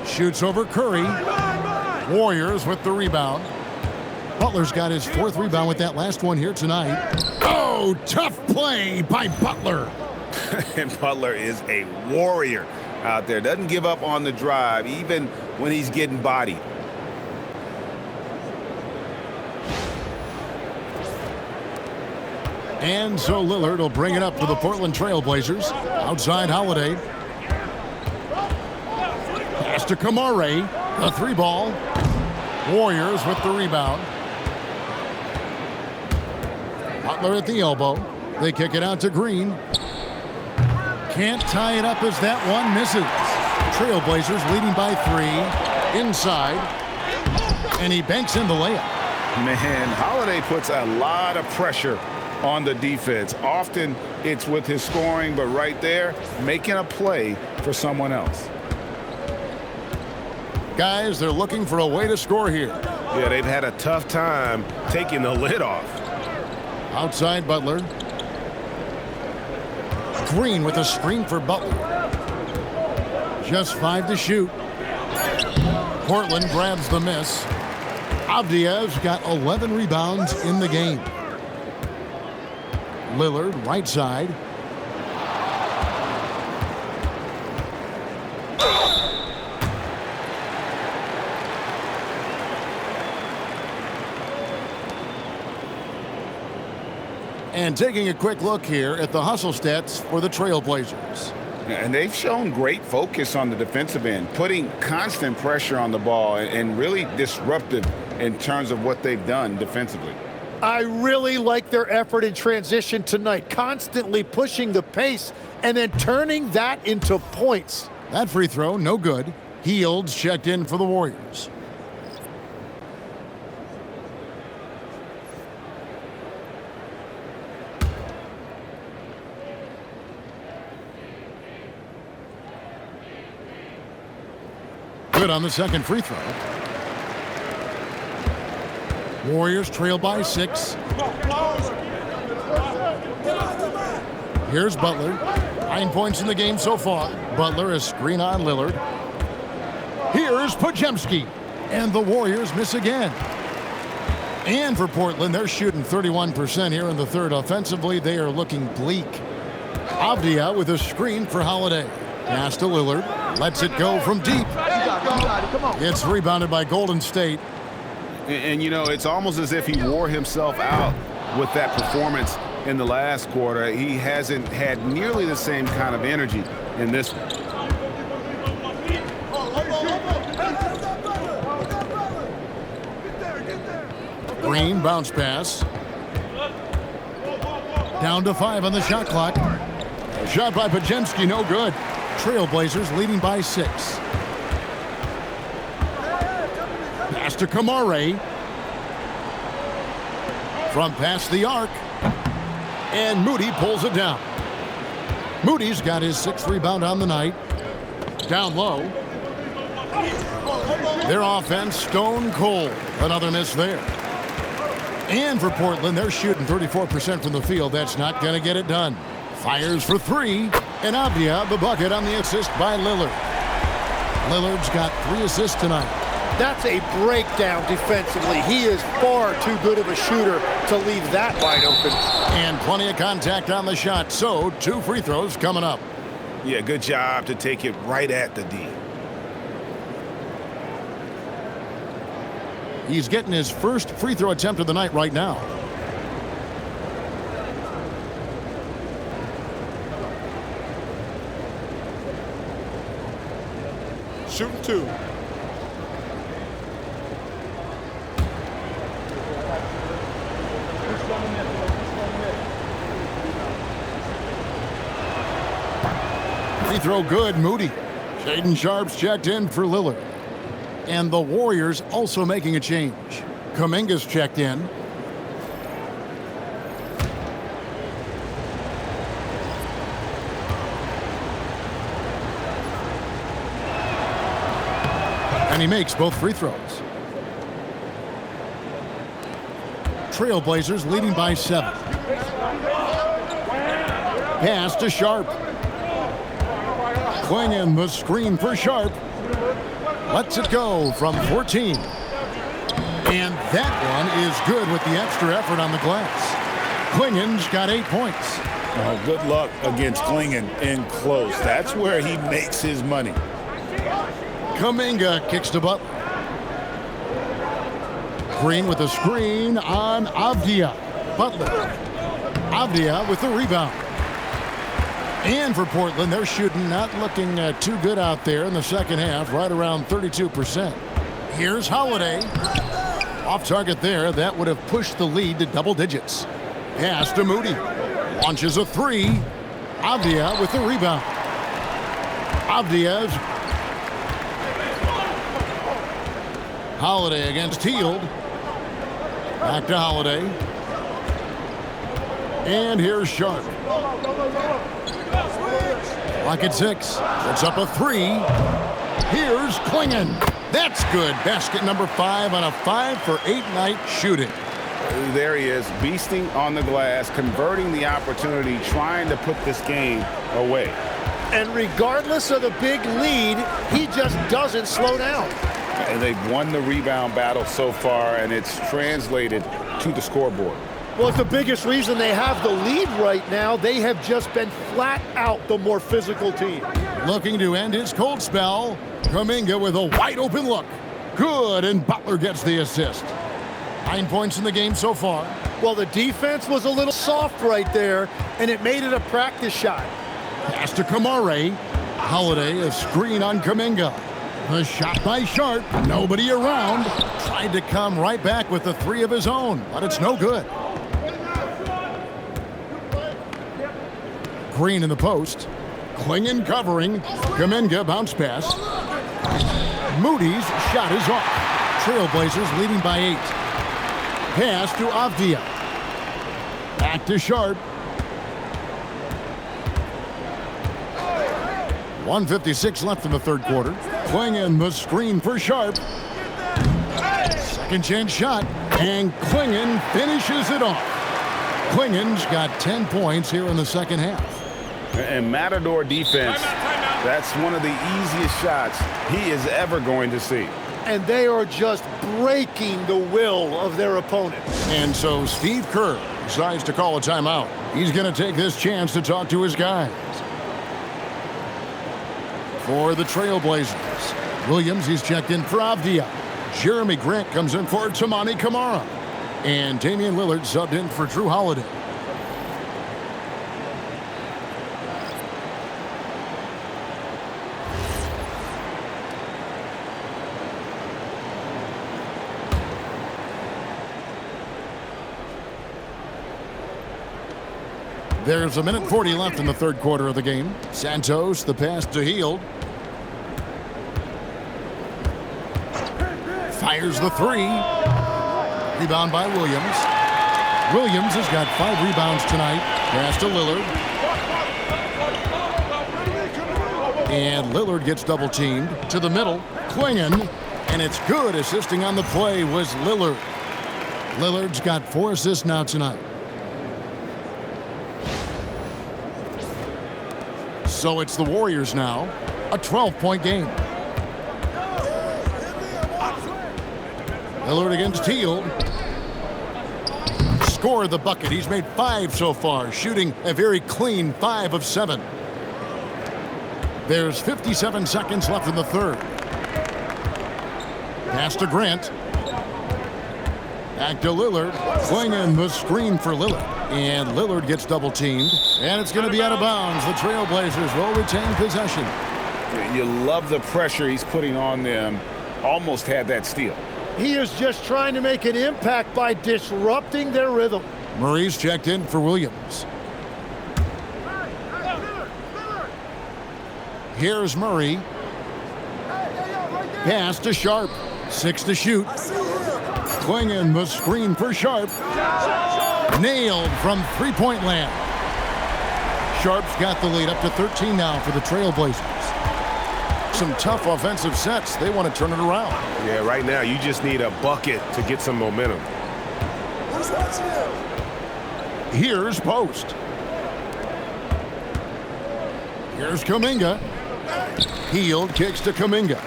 Shoots over Curry. Warriors with the rebound. Butler's got his 4th rebound with that last one here tonight. Oh, tough play by Butler. And Butler is a warrior out there. Doesn't give up on the drive, even when he's getting bodied. And so Lillard will bring it up for the Portland Trail Blazers. Outside Holiday. Pass to Kamare. The 3-ball. Warriors with the rebound. Butler at the elbow. They kick it out to Green. Can't tie it up as that one misses. Trailblazers leading by 3. Inside. And he banks in the layup. Man, Holiday puts a lot of pressure on the defense. Often it's with his scoring, but right there, making a play for someone else. Guys, they're looking for a way to score here. Yeah, they've had a tough time taking the lid off. Outside Butler. Green with a screen for Butler. Just 5 to shoot. Portland grabs the miss. Avdiev's got 11 rebounds in the game. Lillard, right side. And taking a quick look here at the hustle stats for the Trailblazers. And they've shown great focus on the defensive end, putting constant pressure on the ball and really disruptive in terms of what they've done defensively. I really like their effort in transition tonight, constantly pushing the pace and then turning that into points. That free throw, no good. Hields checked in for the Warriors. Good on the second free throw. Warriors trail by 6. Here's Butler. 9 points in the game so far. Butler is screen on Lillard. Here's Podziemski. And the Warriors miss again. And for Portland, they're shooting 31% here in the third. Offensively, they are looking bleak. Avdia with a screen for Holiday. Pass to Lillard. Lets it go from deep. It's rebounded by Golden State. And, you know, it's almost as if he wore himself out with that performance in the last quarter. He hasn't had nearly the same kind of energy in this one. Green bounce pass. Down to 5 on the shot clock. Shot by Podziemski, no good. Trailblazers leading by 6. Pass to Kamare. From past the arc. And Moody pulls it down. Moody's got his 6th rebound on the night. Down low. Their offense stone cold. Another miss there. And for Portland, they're shooting 34% from the field. That's not going to get it done. Fires for 3. And Avdia the bucket on the assist by Lillard. Lillard's got 3 assists tonight. That's a breakdown defensively. He is far too good of a shooter to leave that wide open. And plenty of contact on the shot. So 2 free throws coming up. Yeah, good job to take it right at the D. He's getting his first free throw attempt of the night right now. Shooting 2. Free throw good, Moody. Shaden Sharp's checked in for Lillard. And the Warriors also making a change. Kuminga's checked in. And he makes both free throws. Trailblazers leading by 7. Pass to Sharp. Clinging the screen for Sharp. Lets it go from 14. And that one is good with the extra effort on the glass. Klingen's got 8 points. Oh, good luck against Klingen in close. That's where he makes his money. Kuminga kicks to Butler. Green with a screen on Avdia. Butler. Avdia with the rebound. And for Portland, they're shooting not looking too good out there in the second half, right around 32%. Here's Holiday. Off target there. That would have pushed the lead to double digits. Pass to Moody. Launches a three. Avdia with the rebound. Avdia's. Holiday against Hield. Back to Holiday. And here's Sharp. Clock at 6. Puts up a three. Here's Klingen. That's good. Basket number 5 on a 5-for-8 night shooting. There he is, beasting on the glass, converting the opportunity, trying to put this game away. And regardless of the big lead, he just doesn't slow down. And they've won the rebound battle so far, and it's translated to the scoreboard. Well, it's the biggest reason they have the lead right now. They have just been flat out the more physical team. Looking to end his cold spell. Kuminga with a wide open look. Good, and Butler gets the assist. 9 points in the game so far. Well, the defense was a little soft right there, and it made it a practice shot. Pass to Kamare. Holiday, a screen on Kuminga. The shot by Sharp. Nobody around. Tried to come right back with the three of his own, but it's no good. Green in the post. Klingen covering. Kuminga bounce pass. Moody's shot is off. Trailblazers leading by 8. Pass to Avdia. Back to Sharp. 1:56 left in the third quarter. Klingen the screen for Sharp. Second chance shot. And Klingen finishes it off. Klingen's got 10 points here in the second half. And Matador defense, that's one of the easiest shots he is ever going to see. And they are just breaking the will of their opponent. And so Steve Kerr decides to call a timeout. He's going to take this chance to talk to his guys. For the Trailblazers, Williams, he's checked in for Avdia. Jeremy Grant comes in for Tamani Kamara. And Damian Lillard subbed in for Drew Holiday. There's 1:40 left in the third quarter of the game. Santos, the pass to Hield. Fires the three. Rebound by Williams. Williams has got 5 rebounds tonight. Pass to Lillard. And Lillard gets double teamed to the middle. Klingen. And it's good. Assisting on the play was Lillard. Lillard's got 4 assists now tonight. So it's the Warriors now, a 12-point game. Lillard against Hield. Scored the bucket. He's made 5 so far, shooting a very clean 5 of 7. There's 57 seconds left in the third. Pass to Grant. Back to Lillard. Klingen the screen for Lillard. And Lillard gets double teamed. And it's going to be out of bounds. The Trailblazers will retain possession. You love the pressure he's putting on them. Almost had that steal. He is just trying to make an impact by disrupting their rhythm. Murray's checked in for Williams. Here's Murray. Pass to Sharp. 6 to shoot. Klingen the screen for Sharp. Nailed from three-point land. Sharp's got the lead up to 13 now for the Trailblazers. Some tough offensive sets. They want to turn it around. Yeah, right now you just need a bucket to get some momentum. Here's Post. Here's Kuminga. Hield kicks to Kuminga.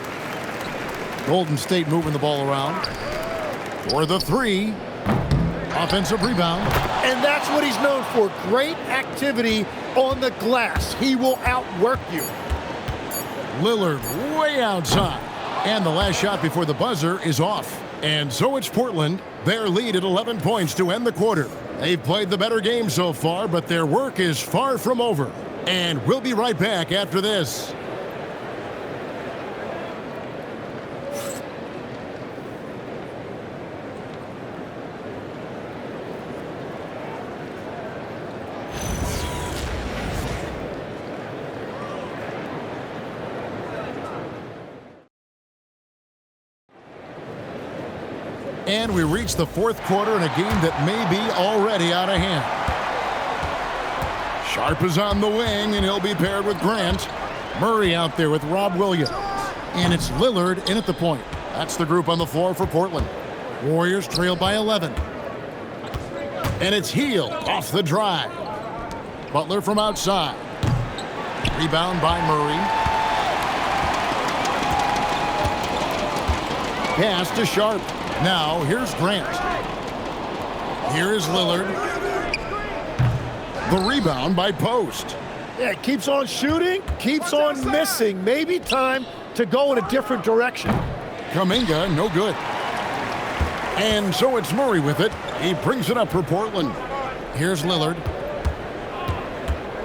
Golden State moving the ball around. For the three. Offensive rebound. And that's what he's known for. Great activity on the glass. He will outwork you. Lillard way outside. And the last shot before the buzzer is off. And so it's Portland. Their lead at 11 points to end the quarter. They've played the better game so far, but their work is far from over. And we'll be right back after this. And we reach the fourth quarter in a game that may be already out of hand. Sharp is on the wing, and he'll be paired with Grant. Murray out there with Rob Williams. And it's Lillard in at the point. That's the group on the floor for Portland. Warriors trail by 11. And it's Hield off the drive. Butler from outside. Rebound by Murray. Pass to Sharp. Now, here's Grant. Here is Lillard. The rebound by Post. Yeah, keeps on shooting, keeps on missing. Maybe time to go in a different direction. Kuminga, no good. And so it's Murray with it. He brings it up for Portland. Here's Lillard.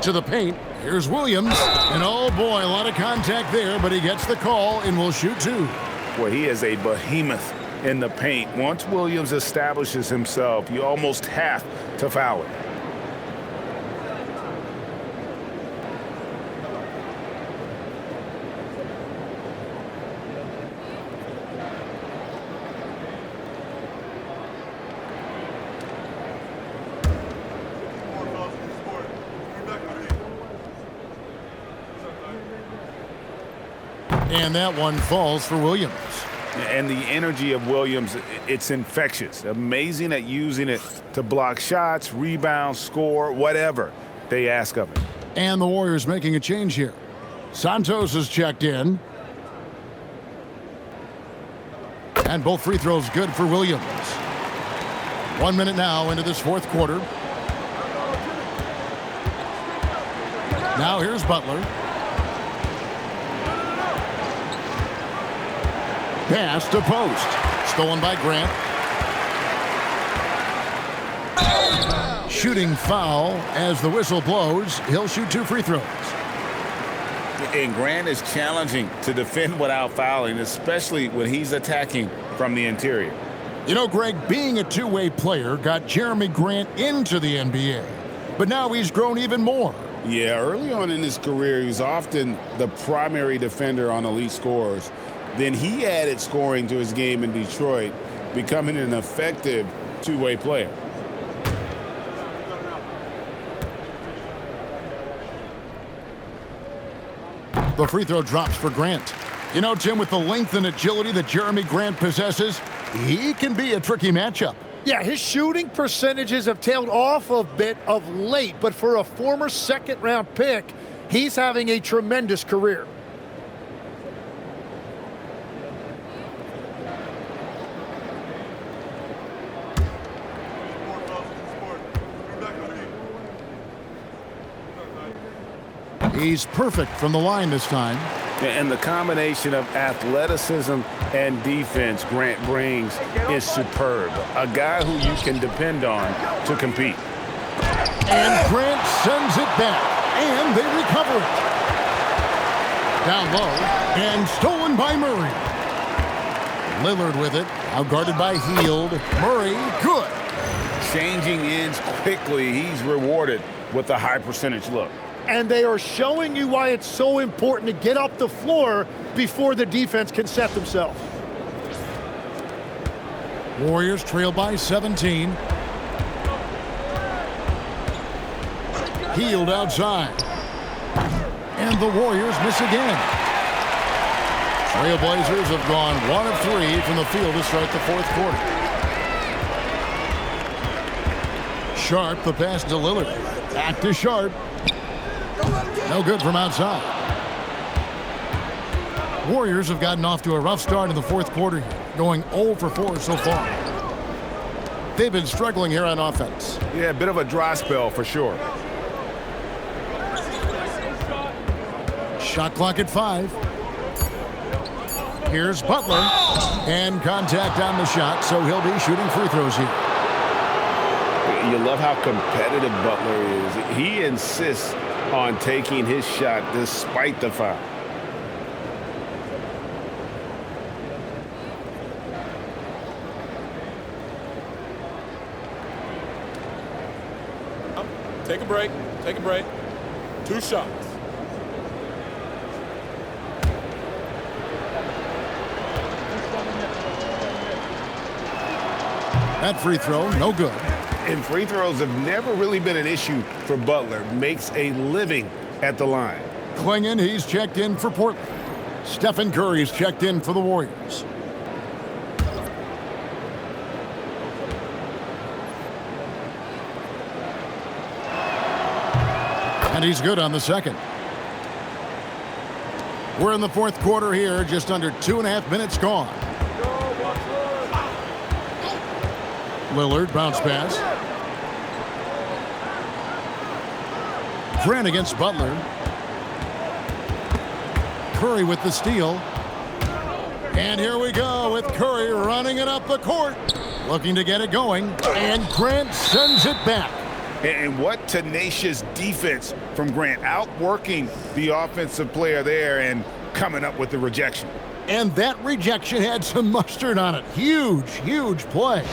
To the paint. Here's Williams. And oh boy, a lot of contact there, but he gets the call and will shoot two. Well, he is a behemoth in the paint. Once Williams establishes himself, you almost have to foul him. And that one falls for Williams. And the energy of Williams, it's infectious. Amazing at using it to block shots, rebound, score, whatever they ask of him. And the Warriors making a change here. Santos is checked in. And both free throws good for Williams. 1 minute now into this fourth quarter. Now here's Butler. Pass to Post. Stolen by Grant. Shooting foul as the whistle blows. He'll shoot two free throws. And Grant is challenging to defend without fouling, especially when he's attacking from the interior. You know, Greg, being a two-way player got Jeremy Grant into the NBA. But now he's grown even more. Yeah, early on in his career, he was often the primary defender on elite scorers. Then he added scoring to his game in Detroit, becoming an effective two-way player. The free throw drops for Grant. You know, Tim, with the length and agility that Jeremy Grant possesses, he can be a tricky matchup. Yeah, his shooting percentages have tailed off a bit of late, but for a former second-round pick, he's having a tremendous career. He's perfect from the line this time. And the combination of athleticism and defense Grant brings is superb. A guy who you can depend on to compete. And Grant sends it back, and they recover it. Down low, and stolen by Murray. Lillard with it, now guarded by Hield. Murray, good. Changing ends quickly, he's rewarded with a high percentage look. And they are showing you why it's so important to get up the floor before the defense can set themselves. Warriors trail by 17. Hield outside. And the Warriors miss again. Trailblazers have gone 1 of 3 from the field to start the fourth quarter. Sharp, the pass to Lillard. Back to Sharp. No good from outside. Warriors have gotten off to a rough start in the fourth quarter, going 0 for 4 so far. they've been struggling here on offense. Yeah, a bit of a dry spell for sure. Shot clock at 5. Here's Butler. And contact on the shot, so he'll be shooting free throws here. You love how competitive Butler is. He insists on taking his shot despite the foul. Take a break. Take a break. 2 shots. That free throw, no good. And free throws have never really been an issue for Butler. Makes a living at the line. Klingon, he's checked in for Portland. Stephen Curry's checked in for the Warriors. And he's good on the second. We're in the fourth quarter here, just under 2.5 minutes gone. Lillard, bounce pass. Grant against Butler. Curry with the steal. And here we go with Curry running it up the court. Looking to get it going. And Grant sends it back. And what tenacious defense from Grant, outworking the offensive player there and coming up with the rejection. And that rejection had some mustard on it. Huge, huge play.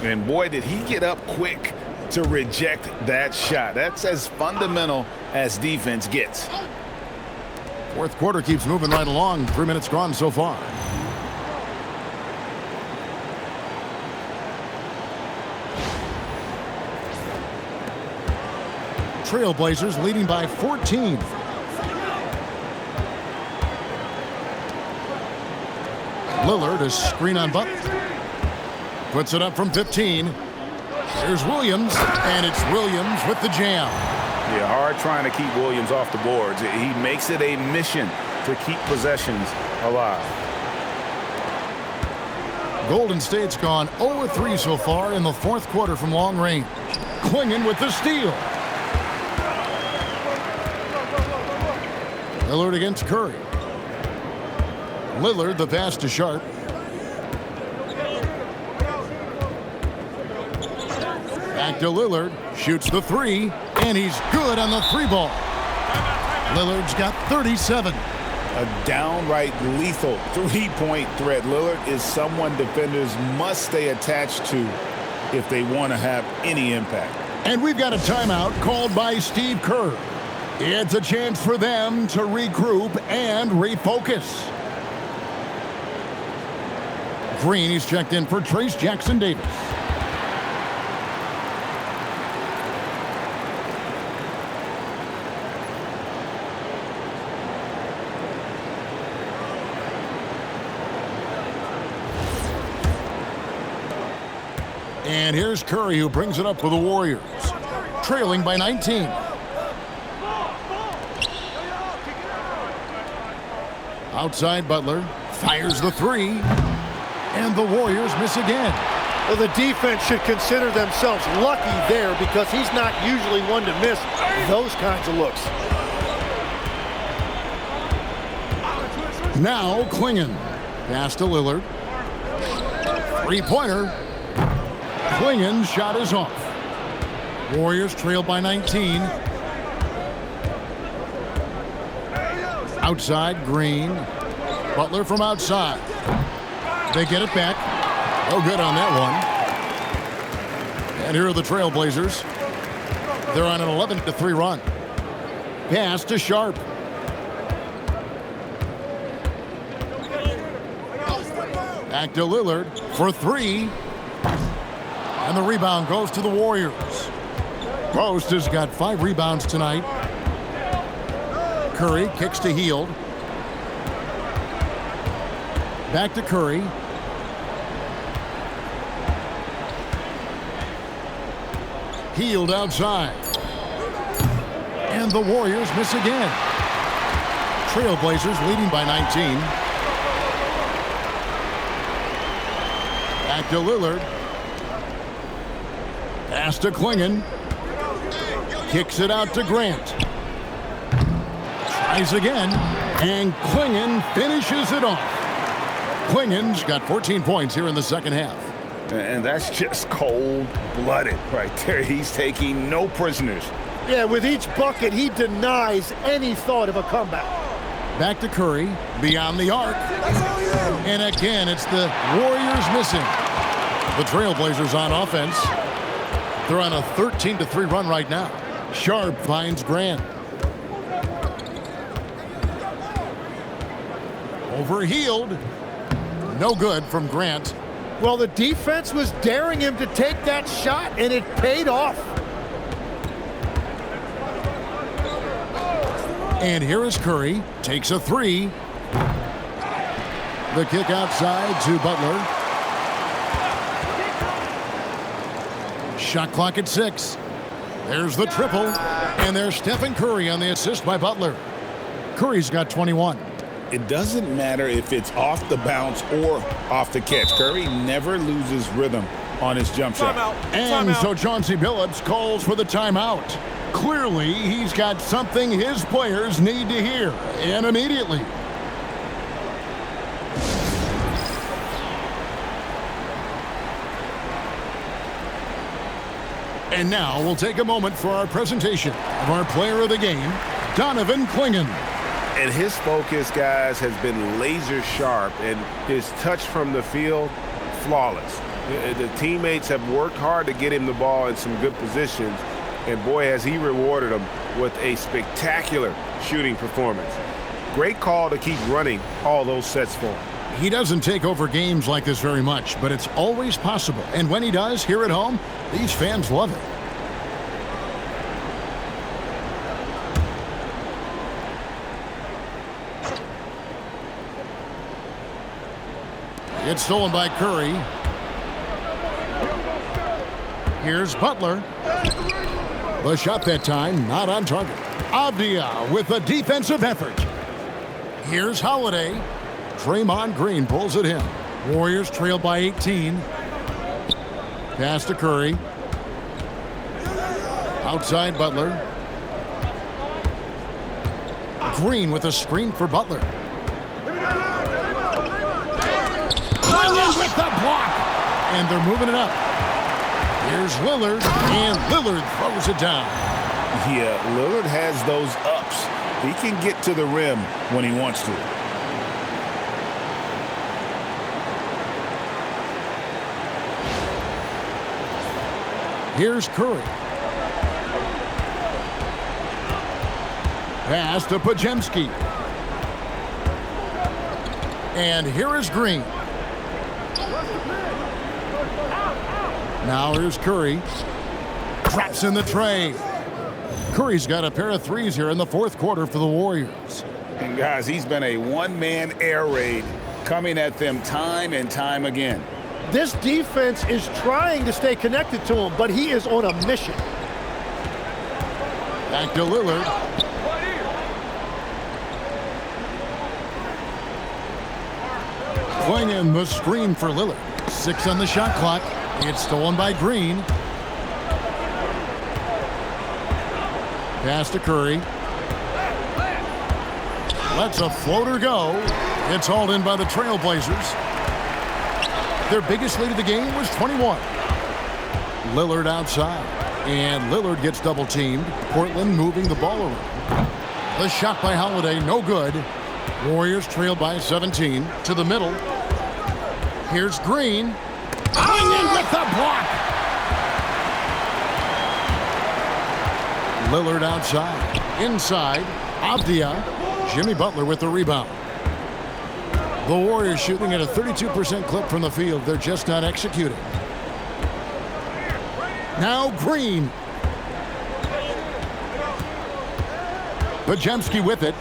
And boy, did he get up quick to reject that shot. That's as fundamental as defense gets. Fourth quarter keeps moving right along. 3 minutes gone so far. Trailblazers leading by 14. Lillard, a screen on Butler. Puts it up from 15. Here's Williams, and it's Williams with the jam. Yeah, hard trying to keep Williams off the boards. He makes it a mission to keep possessions alive. Golden State's gone 0-3 so far in the fourth quarter from long range. Klingon with the steal. Lillard against Curry. Lillard, the pass to Sharp. Back to Lillard. Shoots the 3, and he's good on the 3 ball. Lillard's got 37. A downright lethal three-point threat. Lillard is someone defenders must stay attached to if they want to have any impact. And we've got a timeout called by Steve Kerr. It's a chance for them to regroup and refocus. Green, he's checked in for Trace Jackson-Davis. And here's Curry, who brings it up for the Warriors, trailing by 19. Outside, Butler fires the 3, and the Warriors miss again. Well, the defense should consider themselves lucky there because he's not usually one to miss those kinds of looks. Now Klingon. Pass to Lillard. Three-pointer. Klingon's shot is off. Warriors trail by 19. Outside, Green. Butler from outside. They get it back. Oh, good on that one. And here are the Trailblazers. They're on an 11-3 run. Pass to Sharp. Back to Lillard for 3. And the rebound goes to the Warriors. Post has got 5 rebounds tonight. Curry kicks to Hield. Back to Curry. Hield outside. And the Warriors miss again. Trailblazers leading by 19. Back to Lillard. Pass to Klingon. Kicks it out to Grant. Tries again, and Klingon finishes it off. Klingon's got 14 points here in the second half. And that's just cold-blooded right there. He's taking no prisoners. Yeah, with each bucket, he denies any thought of a comeback. Back to Curry, beyond the arc. And again, it's the Warriors missing. The Trailblazers on offense. They're on a 13-3 run right now. Sharp finds Grant. Overhealed. No good from Grant. Well, the defense was daring him to take that shot, and it paid off. And here is Curry. Takes a three. The kick outside to Butler. Shot clock at 6. There's the triple. And there's Stephen Curry on the assist by Butler. Curry's got 21. It doesn't matter if it's off the bounce or off the catch. Curry never loses rhythm on his jump shot. And so Chauncey Billups calls for the timeout. Clearly, he's got something his players need to hear, and immediately. And now we'll take a moment for our presentation of our player of the game, Donovan Klingon. And his focus, guys, has been laser sharp, and his touch from the field, flawless. The teammates have worked hard to get him the ball in some good positions, and boy, has he rewarded them with a spectacular shooting performance. Great call to keep running all those sets for him. He doesn't take over games like this very much, but it's always possible. And when he does, here at home, these fans love it. It's stolen by Curry. Here's Butler. The shot that time, not on target. Avdia with a defensive effort. Here's Holiday. Draymond Green pulls it in. Warriors trail by 18. Pass to Curry. Outside Butler. Green with a screen for Butler. With the block. And they're moving it up. Here's Lillard, and Lillard throws it down. Yeah, Lillard has those ups. He can get to the rim when he wants to. Here's Curry. Pass to Pajemski. And here is Green. Now here's Curry. Drops in the tray. Curry's got a pair of threes here in the fourth quarter for the Warriors. And guys, he's been a one-man air raid coming at them time and time again. This defense is trying to stay connected to him, but he is on a mission. Back to Lillard. Klingon the screen for Lillard. 6 on the shot clock. It's stolen by Green. Pass to Curry. Lets a floater go. It's hauled in by the Trailblazers. Their biggest lead of the game was 21. Lillard outside. And Lillard gets double teamed. Portland moving the ball around. The shot by Holiday, no good. Warriors trail by 17 to the middle. Here's Green. Klingon with the block. Lillard outside. Inside. Avdia. Jimmy Butler with the rebound. The Warriors shooting at a 32% clip from the field. They're just not executing. Now Green. Pajemski with it.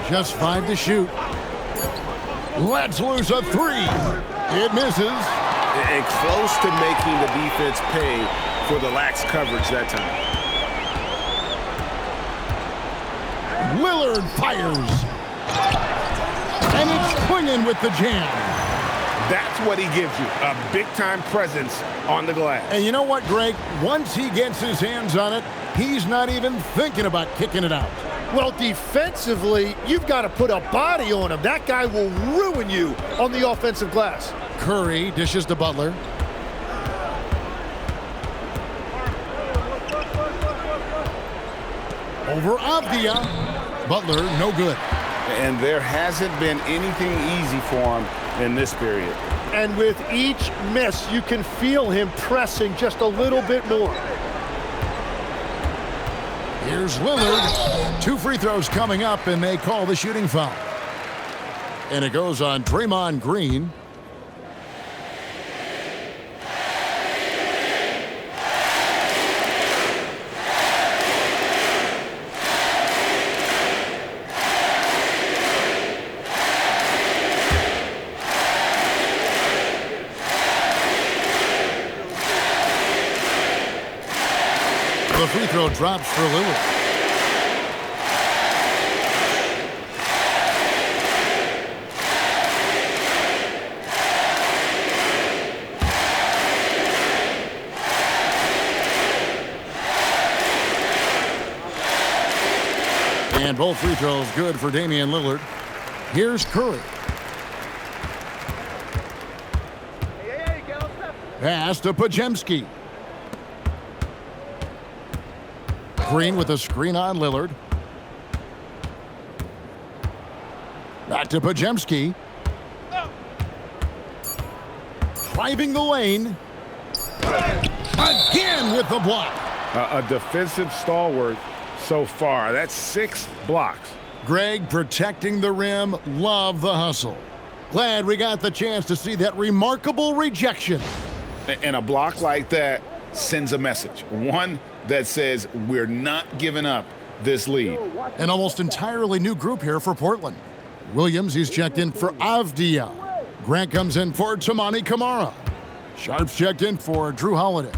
Just 5 to shoot. Let's lose a 3. It misses. And close to making the defense pay for the lax coverage that time. Lillard fires. And it's Klingon with the jam. That's what he gives you, a big-time presence on the glass. And you know what, Greg? Once he gets his hands on it, he's not even thinking about kicking it out. Well, defensively, you've got to put a body on him. That guy will ruin you on the offensive glass. Curry dishes to Butler. Over Avdia. Butler, no good. And there hasn't been anything easy for him in this period. And with each miss, you can feel him pressing just a little bit more. Here's Lillard. 2 free throws coming up, and they call the shooting foul. And it goes on Draymond Green. The free throw drops for Lillard. And both free throws good for Damian Lillard. Here's Curry. Pass to Pajemski. Green with a screen on Lillard. Back to Pajemski. Driving the lane. Again with the block. A defensive stalwart so far. That's 6 blocks. Greg protecting the rim. Love the hustle. Glad we got the chance to see that remarkable rejection. And a block like that sends a message. One that says we're not giving up this lead. An almost entirely new group here for Portland. Williams, he's checked in for Avdia. Grant comes in for Tamani Kamara. Sharp's checked in for Drew Holiday.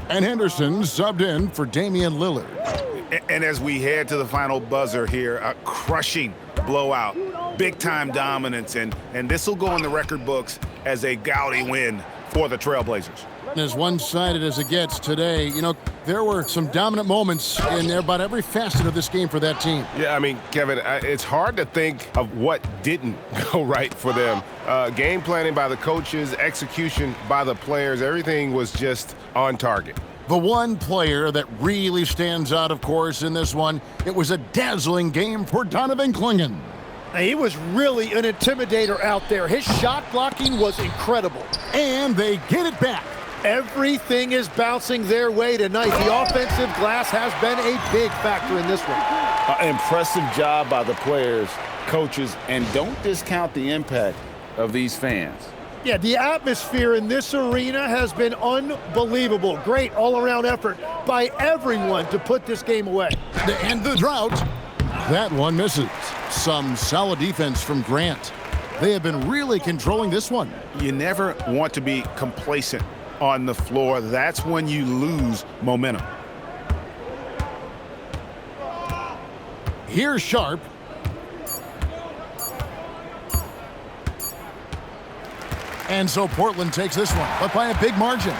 And Henderson subbed in for Damian Lillard. And as we head to the final buzzer here, a crushing blowout, big-time dominance, and this will go in the record books as a gaudy win for the Trailblazers. As one-sided as it gets today, you know, there were some dominant moments in about every facet of this game for that team. Yeah, I mean, Kevin, it's hard to think of what didn't go right for them. Game planning by the coaches, execution by the players, everything was just on target. The one player that really stands out, of course, in this one, it was a dazzling game for Donovan Clingan. He was really an intimidator out there. His shot blocking was incredible. And they get it back. Everything is bouncing their way tonight. The offensive glass has been a big factor in this one. Impressive job by the players, coaches, and don't discount the impact of these fans. Yeah, the atmosphere in this arena has been unbelievable. Great all-around effort by everyone to put this game away. To end the drought, that one misses. Some solid defense from Grant. They have been really controlling this one. You never want to be complacent on the floor. That's when you lose momentum. Here's Sharp. And so Portland takes this one, but by a big margin.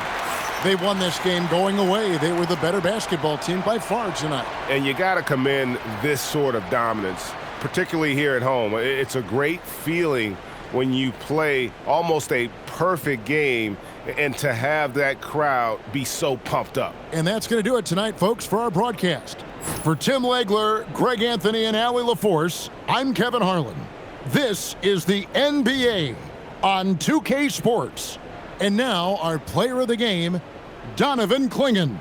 They won this game going away. They were the better basketball team by far tonight. And you got to commend this sort of dominance, particularly here at home. It's a great feeling when you play almost a perfect game and to have that crowd be so pumped up. And that's going to do it tonight, folks, for our broadcast. For Tim Legler, Greg Anthony, and Allie LaForce, I'm Kevin Harlan. This is the NBA on 2K Sports. And now our player of the game, Donovan Clingan.